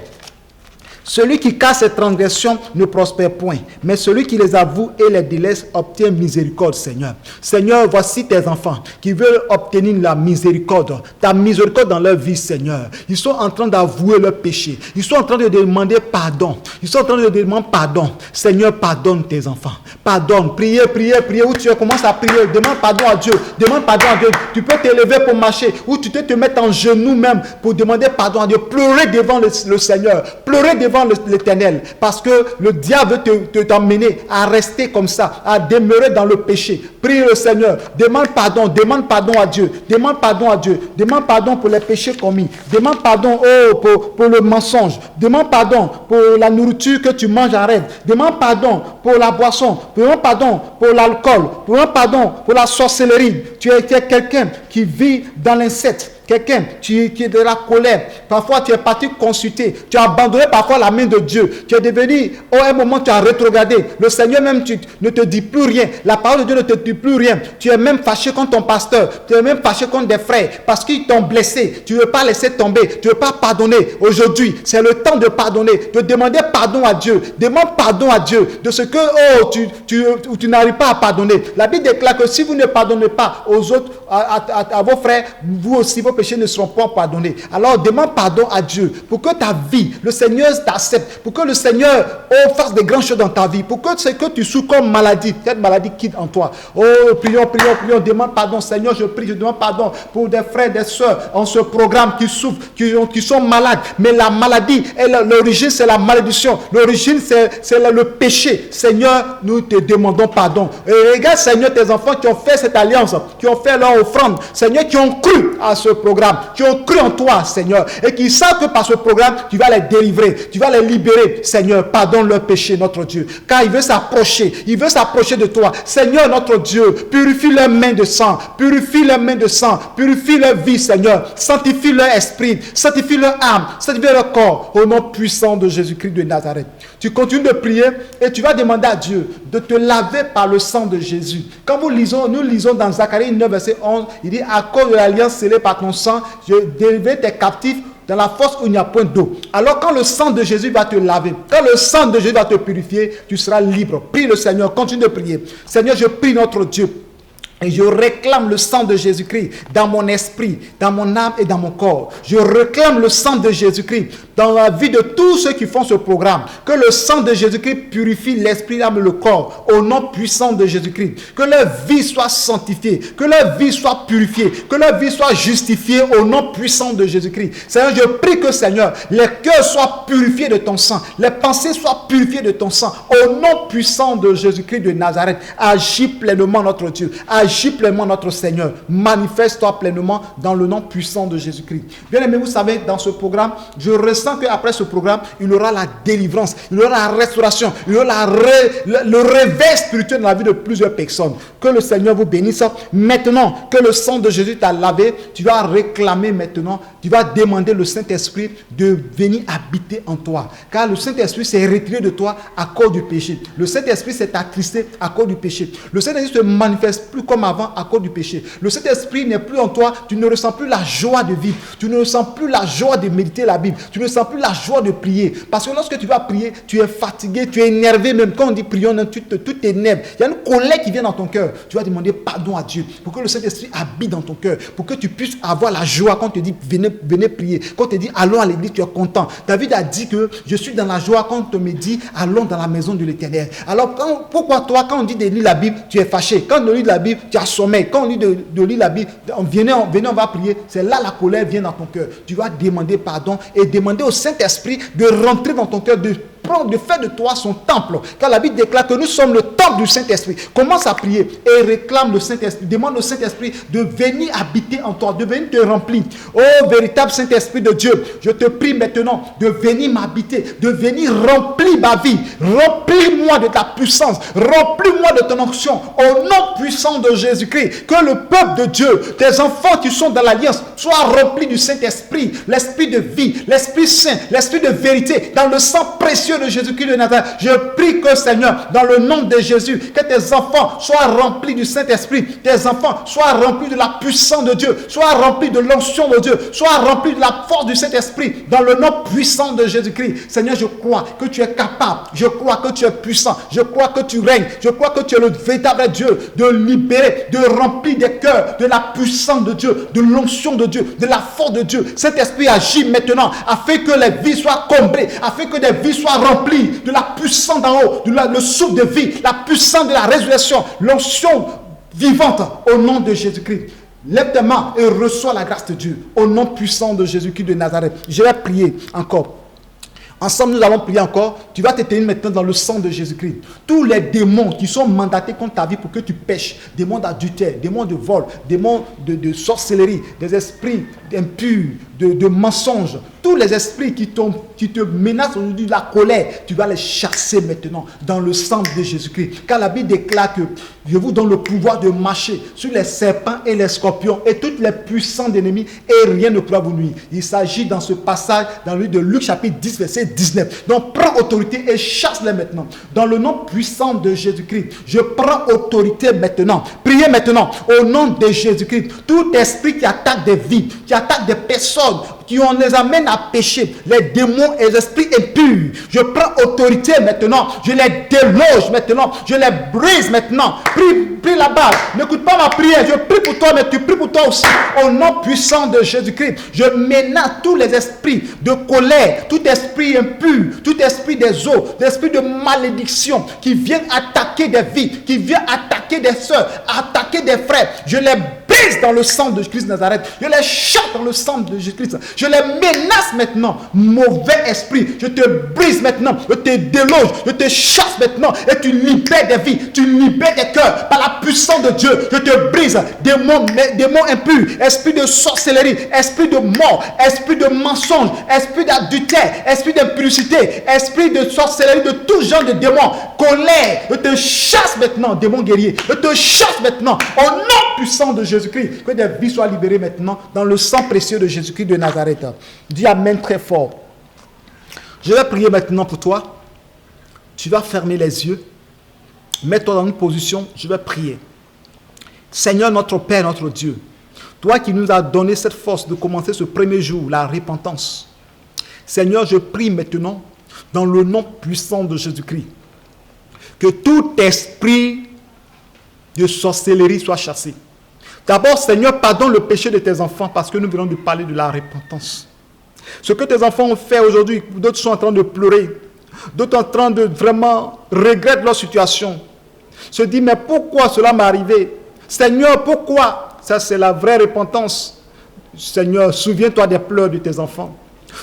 celui qui casse ses transgressions ne prospère point, mais celui qui les avoue et les délaisse obtient miséricorde, Seigneur. Seigneur, voici tes enfants qui veulent obtenir la miséricorde, ta miséricorde dans leur vie, Seigneur. Ils sont en train d'avouer leurs péchés. Ils sont en train de demander pardon. Ils sont en train de demander pardon. Seigneur, pardonne tes enfants. Pardonne. Priez où tu es. Commence à prier. Demande pardon à Dieu. Demande pardon à Dieu. Tu peux t'élever pour marcher ou tu peux te mettre en genoux même pour demander pardon à Dieu. Pleurer devant le Seigneur. Pleurer devant l'Éternel, parce que le diable veut t'emmener à rester comme ça, à demeurer dans le péché. Prie le Seigneur, demande pardon à Dieu, demande pardon à Dieu, demande pardon pour les péchés commis, demande pardon pour le mensonge, demande pardon pour la nourriture que tu manges en rêve, demande pardon pour la boisson, demande pardon pour l'alcool, demande pardon pour la sorcellerie. Tu es quelqu'un qui vit dans l'inceste. Quelqu'un qui est de la colère. Parfois, tu es parti consulter. Tu as abandonné parfois la main de Dieu. Tu es devenu, un moment, tu as rétrogradé. Le Seigneur même ne te dit plus rien. La parole de Dieu ne te dit plus rien. Tu es même fâché contre ton pasteur. Tu es même fâché contre des frères parce qu'ils t'ont blessé. Tu ne veux pas laisser tomber. Tu ne veux pas pardonner. Aujourd'hui, c'est le temps de pardonner. De demander pardon à Dieu. Demande pardon à Dieu de ce que tu n'arrives pas à pardonner. La Bible déclare que si vous ne pardonnez pas aux autres, à vos frères, vous aussi, vos péchés ne seront pas pardonnés. Alors demande pardon à Dieu pour que ta vie, le Seigneur t'accepte, pour que le Seigneur fasse de grandes choses dans ta vie, pour que ce que tu souffres comme maladie, cette maladie quitte en toi. Prions, demande pardon, Seigneur, je prie, je demande pardon pour des frères, des soeurs en ce programme qui souffrent, qui sont malades, mais la maladie, l'origine c'est la malédiction, l'origine c'est le péché. Seigneur, nous te demandons pardon. Et regarde, Seigneur, tes enfants qui ont fait cette alliance, qui ont fait leur offrande, Seigneur, qui ont cru à ce programme, qui ont cru en toi, Seigneur, et qui savent que par ce programme, tu vas les délivrer, tu vas les libérer. Seigneur, pardonne leur péché, notre Dieu, car il veut s'approcher de toi. Seigneur, notre Dieu, purifie leurs mains de sang, purifie leur vie, Seigneur, sanctifie leur esprit, sanctifie leur âme, sanctifie leur corps, au nom puissant de Jésus-Christ de Nazareth. Tu continues de prier et tu vas demander à Dieu de te laver par le sang de Jésus. Quand nous lisons dans Zacharie 9, verset 11, il dit, à cause de l'alliance scellée par ton sang, je délivrerai tes captifs dans la fosse où il n'y a point d'eau. Alors quand le sang de Jésus va te laver, quand le sang de Jésus va te purifier, tu seras libre. Prie le Seigneur, continue de prier. Seigneur, je prie notre Dieu. Et je réclame le sang de Jésus-Christ dans mon esprit, dans mon âme et dans mon corps. Je réclame le sang de Jésus-Christ dans la vie de tous ceux qui font ce programme. Que le sang de Jésus-Christ purifie l'esprit, l'âme et le corps au nom puissant de Jésus-Christ. Que leur vie soit sanctifiée, que leur vie soit purifiée, que leur vie soit justifiée au nom puissant de Jésus-Christ. Seigneur, je prie que, Seigneur, les cœurs soient purifiés de ton sang, les pensées soient purifiées de ton sang au nom puissant de Jésus-Christ de Nazareth. Agis pleinement notre Dieu. Agis pleinement notre Seigneur. Manifeste-toi pleinement dans le nom puissant de Jésus-Christ. Bien aimé, vous savez, dans ce programme, je ressens qu'après ce programme, il y aura la délivrance, il y aura la restauration, il y aura le réveil spirituel dans la vie de plusieurs personnes. Que le Seigneur vous bénisse. Maintenant que le sang de Jésus t'a lavé, tu vas réclamer maintenant, tu vas demander le Saint-Esprit de venir habiter en toi. Car le Saint-Esprit s'est retiré de toi à cause du péché. Le Saint-Esprit s'est attristé à cause du péché. Le Saint-Esprit ne se manifeste plus comme avant à cause du péché. Le Saint-Esprit n'est plus en toi. Tu ne ressens plus la joie de vivre. Tu ne ressens plus la joie de méditer la Bible. Tu ne ressens plus la joie de prier. Parce que lorsque tu vas prier, tu es fatigué, tu es énervé. Même quand on dit prions, tout t'énerve. Il y a une colère qui vient dans ton cœur. Tu vas demander pardon à Dieu pour que le Saint-Esprit habite dans ton cœur. Pour que tu puisses avoir la joie quand on te dit venez prier. Quand on te dit allons à l'église, tu es content. David a dit que je suis dans la joie quand on me dit allons dans la maison de l'Éternel. Alors pourquoi toi, quand on dit de lire la Bible, tu es fâché? Quand on lit la Bible, tu as sommeil. Quand on dit de lire la Bible, venez, on va prier. C'est là la colère vient dans ton cœur. Tu vas demander pardon et demander au Saint-Esprit de rentrer dans ton cœur, de faire de toi son temple. Car la Bible déclare que nous sommes le temple du Saint-Esprit. Commence à prier et réclame le Saint-Esprit. Demande au Saint-Esprit de venir habiter en toi, de venir te remplir. Oh véritable Saint-Esprit de Dieu, je te prie maintenant de venir m'habiter, de venir remplir ma vie. Remplis-moi de ta puissance. Remplis-moi de ton onction. Au nom puissant de Jésus-Christ, que le peuple de Dieu, tes enfants qui sont dans l'alliance, soient remplis du Saint-Esprit, l'Esprit de vie, l'Esprit Saint, l'Esprit de vérité, dans le sang précieux de Jésus-Christ de Nazareth. Je prie que, Seigneur, dans le nom de Jésus, que tes enfants soient remplis du Saint-Esprit, tes enfants soient remplis de la puissance de Dieu, soient remplis de l'onction de Dieu, soient remplis de la force du Saint-Esprit, dans le nom puissant de Jésus-Christ. Seigneur, je crois que tu es capable, je crois que tu es puissant, je crois que tu règnes, je crois que tu es le véritable Dieu, de libérer, de remplir des cœurs de la puissance de Dieu, de l'onction de Dieu, de la force de Dieu. Cet esprit agit maintenant afin que les vies soient comblées, afin que des vies soient remplies de la puissance d'en haut, le souffle de vie, la puissance de la résurrection, l'onction vivante au nom de Jésus-Christ. Lève tes mains et reçois la grâce de Dieu au nom puissant de Jésus-Christ de Nazareth. Je vais prier encore. Ensemble, nous allons prier encore. Tu vas te tenir maintenant dans le sang de Jésus-Christ. Tous les démons qui sont mandatés contre ta vie pour que tu pêches, démons d'adultère, démons de vol, démons de sorcellerie, des esprits impurs, de mensonges, tous les esprits qui te menacent aujourd'hui, la colère, tu vas les chasser maintenant dans le sang de Jésus-Christ. Car la Bible déclare que je vous donne le pouvoir de marcher sur les serpents et les scorpions et toutes les puissants d'ennemis et rien ne pourra vous nuire. Il s'agit dans ce passage, dans le livre de Luc chapitre 10, verset 19. Donc prends autorité et chasse-les maintenant. Dans le nom puissant de Jésus-Christ, je prends autorité maintenant. Priez maintenant au nom de Jésus-Christ. Tout esprit qui attaque des vies, qui attaque des personnes, qui on les amène à pécher, les démons et les esprits impurs, je prends autorité maintenant, je les déloge maintenant, je les brise maintenant. Prie là-bas, n'écoute pas ma prière, je prie pour toi, mais tu pries pour toi aussi. Au nom puissant de Jésus-Christ, je menace tous les esprits de colère, tout esprit impur, tout esprit des eaux, l'esprit de malédiction qui viennent attaquer des vies, qui viennent attaquer des soeurs, attaquer des frères. Je les brise dans le sang de Christ de Nazareth, je les chasse dans le sang de Jésus-Christ. Je les menace maintenant, mauvais esprit. Je te brise maintenant, je te déloge, je te chasse maintenant et tu libères des vies, tu libères des cœurs par la puissance de Dieu. Je te brise, démons impurs, esprit de sorcellerie, esprit de mort, esprit de mensonge, esprit d'adultère, esprit d'impudicité, esprit de sorcellerie, de tout genre de démons, colère. Je te chasse maintenant, démons guerriers. Je te chasse maintenant au nom puissant de Jésus-Christ. Que des vies soient libérées maintenant dans le sang précieux de Jésus-Christ de Nazareth. Dis amen très fort. Je vais prier maintenant pour toi. Tu vas fermer les yeux. Mets-toi dans une position. Je vais prier. Seigneur notre Père, notre Dieu, toi qui nous as donné cette force de commencer ce premier jour, la repentance. Seigneur, je prie maintenant dans le nom puissant de Jésus-Christ que tout esprit de sorcellerie soient chassés. D'abord, Seigneur, pardonne le péché de tes enfants parce que nous venons de parler de la repentance. Ce que tes enfants ont fait aujourd'hui, d'autres sont en train de pleurer, d'autres en train de vraiment regretter leur situation. Se dit, mais pourquoi cela m'est arrivé? Seigneur, pourquoi? Ça, c'est la vraie repentance. Seigneur, souviens-toi des pleurs de tes enfants.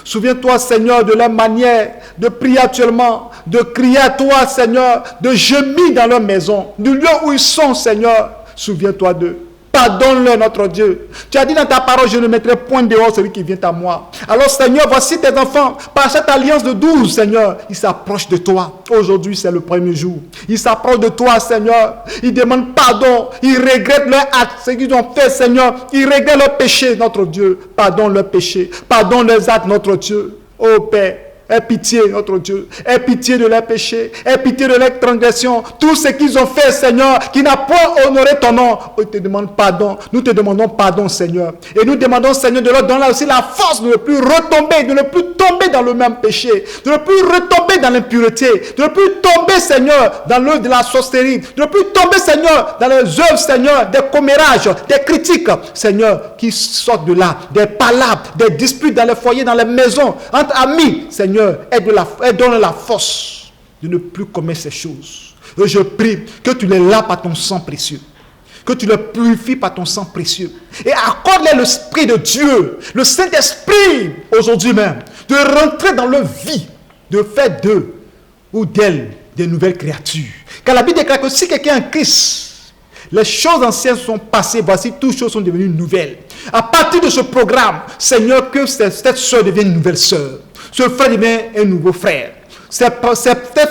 Souviens-toi, Seigneur, de leur manière de prier actuellement, de crier à toi, Seigneur, de gémir dans leur maison, du lieu où ils sont, Seigneur. Souviens-toi d'eux. Pardonne-leur, notre Dieu. Tu as dit dans ta parole, je ne mettrai point dehors celui qui vient à moi. Alors, Seigneur, voici tes enfants. Par cette alliance de 12, Seigneur, ils s'approchent de toi. Aujourd'hui, c'est le premier jour. Ils s'approchent de toi, Seigneur. Ils demandent pardon. Ils regrettent leur acte, ce qu'ils ont fait, Seigneur. Ils regrettent leur péché, notre Dieu. Pardonne leur péché. Pardonne leurs actes, notre Dieu. Oh Père. Aie pitié, notre Dieu. Aie pitié de leurs péchés. Aie pitié de leurs transgressions. Tout ce qu'ils ont fait, Seigneur, qui n'a point honoré ton nom. Ils te demandent pardon. Nous te demandons pardon, Seigneur. Et nous demandons, Seigneur, de leur donner aussi la force de ne plus retomber, de ne plus tomber dans le même péché, de ne plus retomber dans l'impureté, de ne plus tomber, Seigneur, dans l'œuvre de la sorcellerie, de ne plus tomber, Seigneur, dans les œuvres, Seigneur, des commérages, des critiques, Seigneur, qui sortent de là, des palabres, des disputes dans les foyers, dans les maisons, entre amis, Seigneur. Donne la force de ne plus commettre ces choses. Et je prie que tu les laves par ton sang précieux. Que tu les purifies par ton sang précieux. Et accorde-les l'Esprit de Dieu, le Saint-Esprit, aujourd'hui même, de rentrer dans leur vie, de faire d'eux ou d'elles des nouvelles créatures. Car la Bible déclare que si quelqu'un est en Christ, les choses anciennes sont passées, voici, toutes choses sont devenues nouvelles. À partir de ce programme, Seigneur, que cette soeur devienne une nouvelle soeur. Ce frère devient un nouveau frère. Cette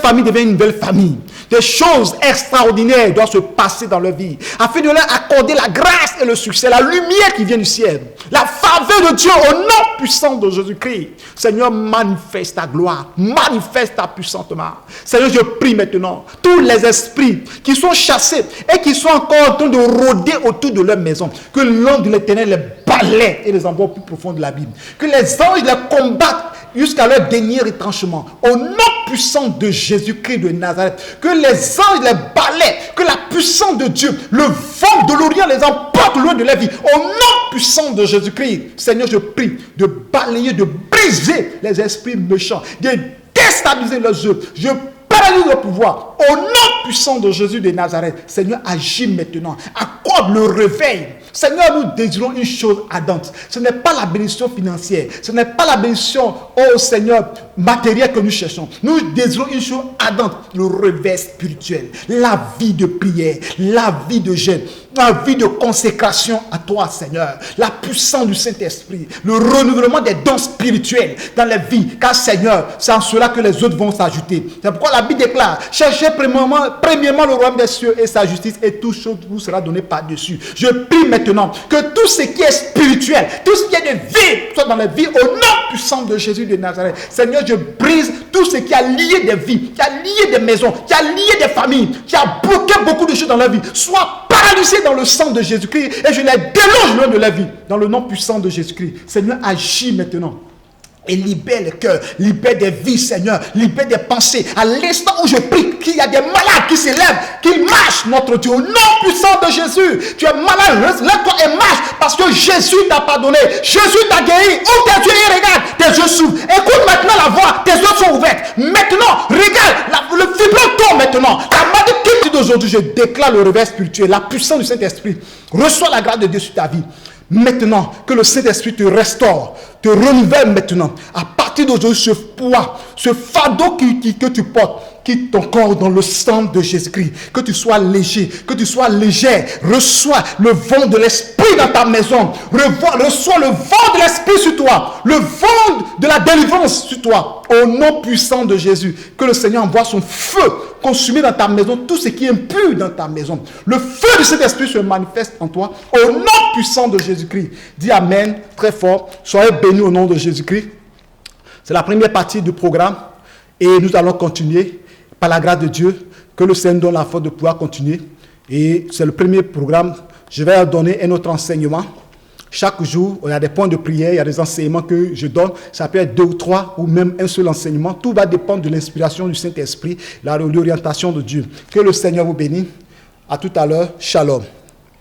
famille devient une nouvelle famille. Des choses extraordinaires doivent se passer dans leur vie, afin de leur accorder la grâce et le succès, la lumière qui vient du ciel, la faveur de Dieu au nom puissant de Jésus-Christ. Seigneur, manifeste ta gloire, manifeste ta puissante main. Seigneur, je prie maintenant, tous les esprits qui sont chassés et qui sont encore en train de rôder autour de leur maison, que l'ange de l'Éternel les balaie et les envoie au plus profond de l'abîme, que les anges les combattent jusqu'à leur dernier retranchement. Au nom puissant de Jésus-Christ de Nazareth, que les anges les balaient, que la puissance de Dieu, le vent de l'Orient les emporte loin de la vie. Au nom puissant de Jésus-Christ, Seigneur, je prie de balayer, de briser les esprits méchants, de déstabiliser leurs œuvres. Je paralyse le pouvoir. Au nom puissant de Jésus de Nazareth, Seigneur, agis maintenant. Accorde le réveil. Seigneur, nous désirons une chose ardente. Ce n'est pas la bénédiction financière. Ce n'est pas la bénédiction, oh Seigneur, matérielle que nous cherchons. Nous désirons une chose ardente. Le réveil spirituel. La vie de prière. La vie de jeûne. La vie de consécration à toi, Seigneur. La puissance du Saint-Esprit. Le renouvellement des dons spirituels dans les vies. Car, Seigneur, c'est en cela que les autres vont s'ajouter. C'est pourquoi la Bible déclare, cherchez premièrement le royaume des cieux et sa justice, et toute chose vous sera donnée par-dessus. Je prie maintenant que tout ce qui est spirituel, tout ce qui est de vie, soit dans la vie au nom puissant de Jésus de Nazareth. Seigneur, je brise tout ce qui a lié des vies, qui a lié des maisons, qui a lié des familles, qui a bloqué beaucoup de choses dans la vie. Soit paralysé dans le sang de Jésus-Christ et je les déloge loin de la vie. Dans le nom puissant de Jésus-Christ. Seigneur, agis maintenant. Et libère le cœur, libère des vies, Seigneur, libère des pensées. À l'instant où je prie, qu'il y a des malades qui s'élèvent, qu'ils marchent, notre Dieu, au nom puissant de Jésus. Tu es malade, lève-toi et marche, parce que Jésus t'a pardonné, Jésus t'a guéri. Ouvre tes yeux et regarde, tes yeux s'ouvrent. Écoute maintenant la voix, tes yeux sont ouverts. Maintenant, regarde, le fibrome tombe maintenant. La maladie d'aujourd'hui, je déclare le réveil spirituel, la puissance du Saint-Esprit. Reçois la grâce de Dieu sur ta vie. Maintenant, que le Saint-Esprit te restaure, te renouvelle maintenant. À partir d'aujourd'hui, ce poids, ce fardeau que tu portes, quitte ton corps dans le sang de Jésus-Christ. Que tu sois léger, que tu sois légère. Reçois le vent de l'Esprit dans ta maison. Reçois le vent de l'Esprit sur toi. Le vent de la délivrance sur toi. Au nom puissant de Jésus. Que le Seigneur envoie son feu consumer dans ta maison tout ce qui est impur dans ta maison. Le feu de cet esprit se manifeste en toi. Au nom puissant de Jésus-Christ. Dis Amen très fort. Soyez bénis au nom de Jésus-Christ. C'est la première partie du programme. Et nous allons continuer. Par la grâce de Dieu, que le Seigneur donne la force de pouvoir continuer. Et c'est le premier programme. Je vais donner un autre enseignement. Chaque jour, il y a des points de prière, il y a des enseignements que je donne. Ça peut être 2 ou 3 ou même un seul enseignement. Tout va dépendre de l'inspiration du Saint-Esprit, l'orientation de Dieu. Que le Seigneur vous bénisse. À tout à l'heure. Shalom.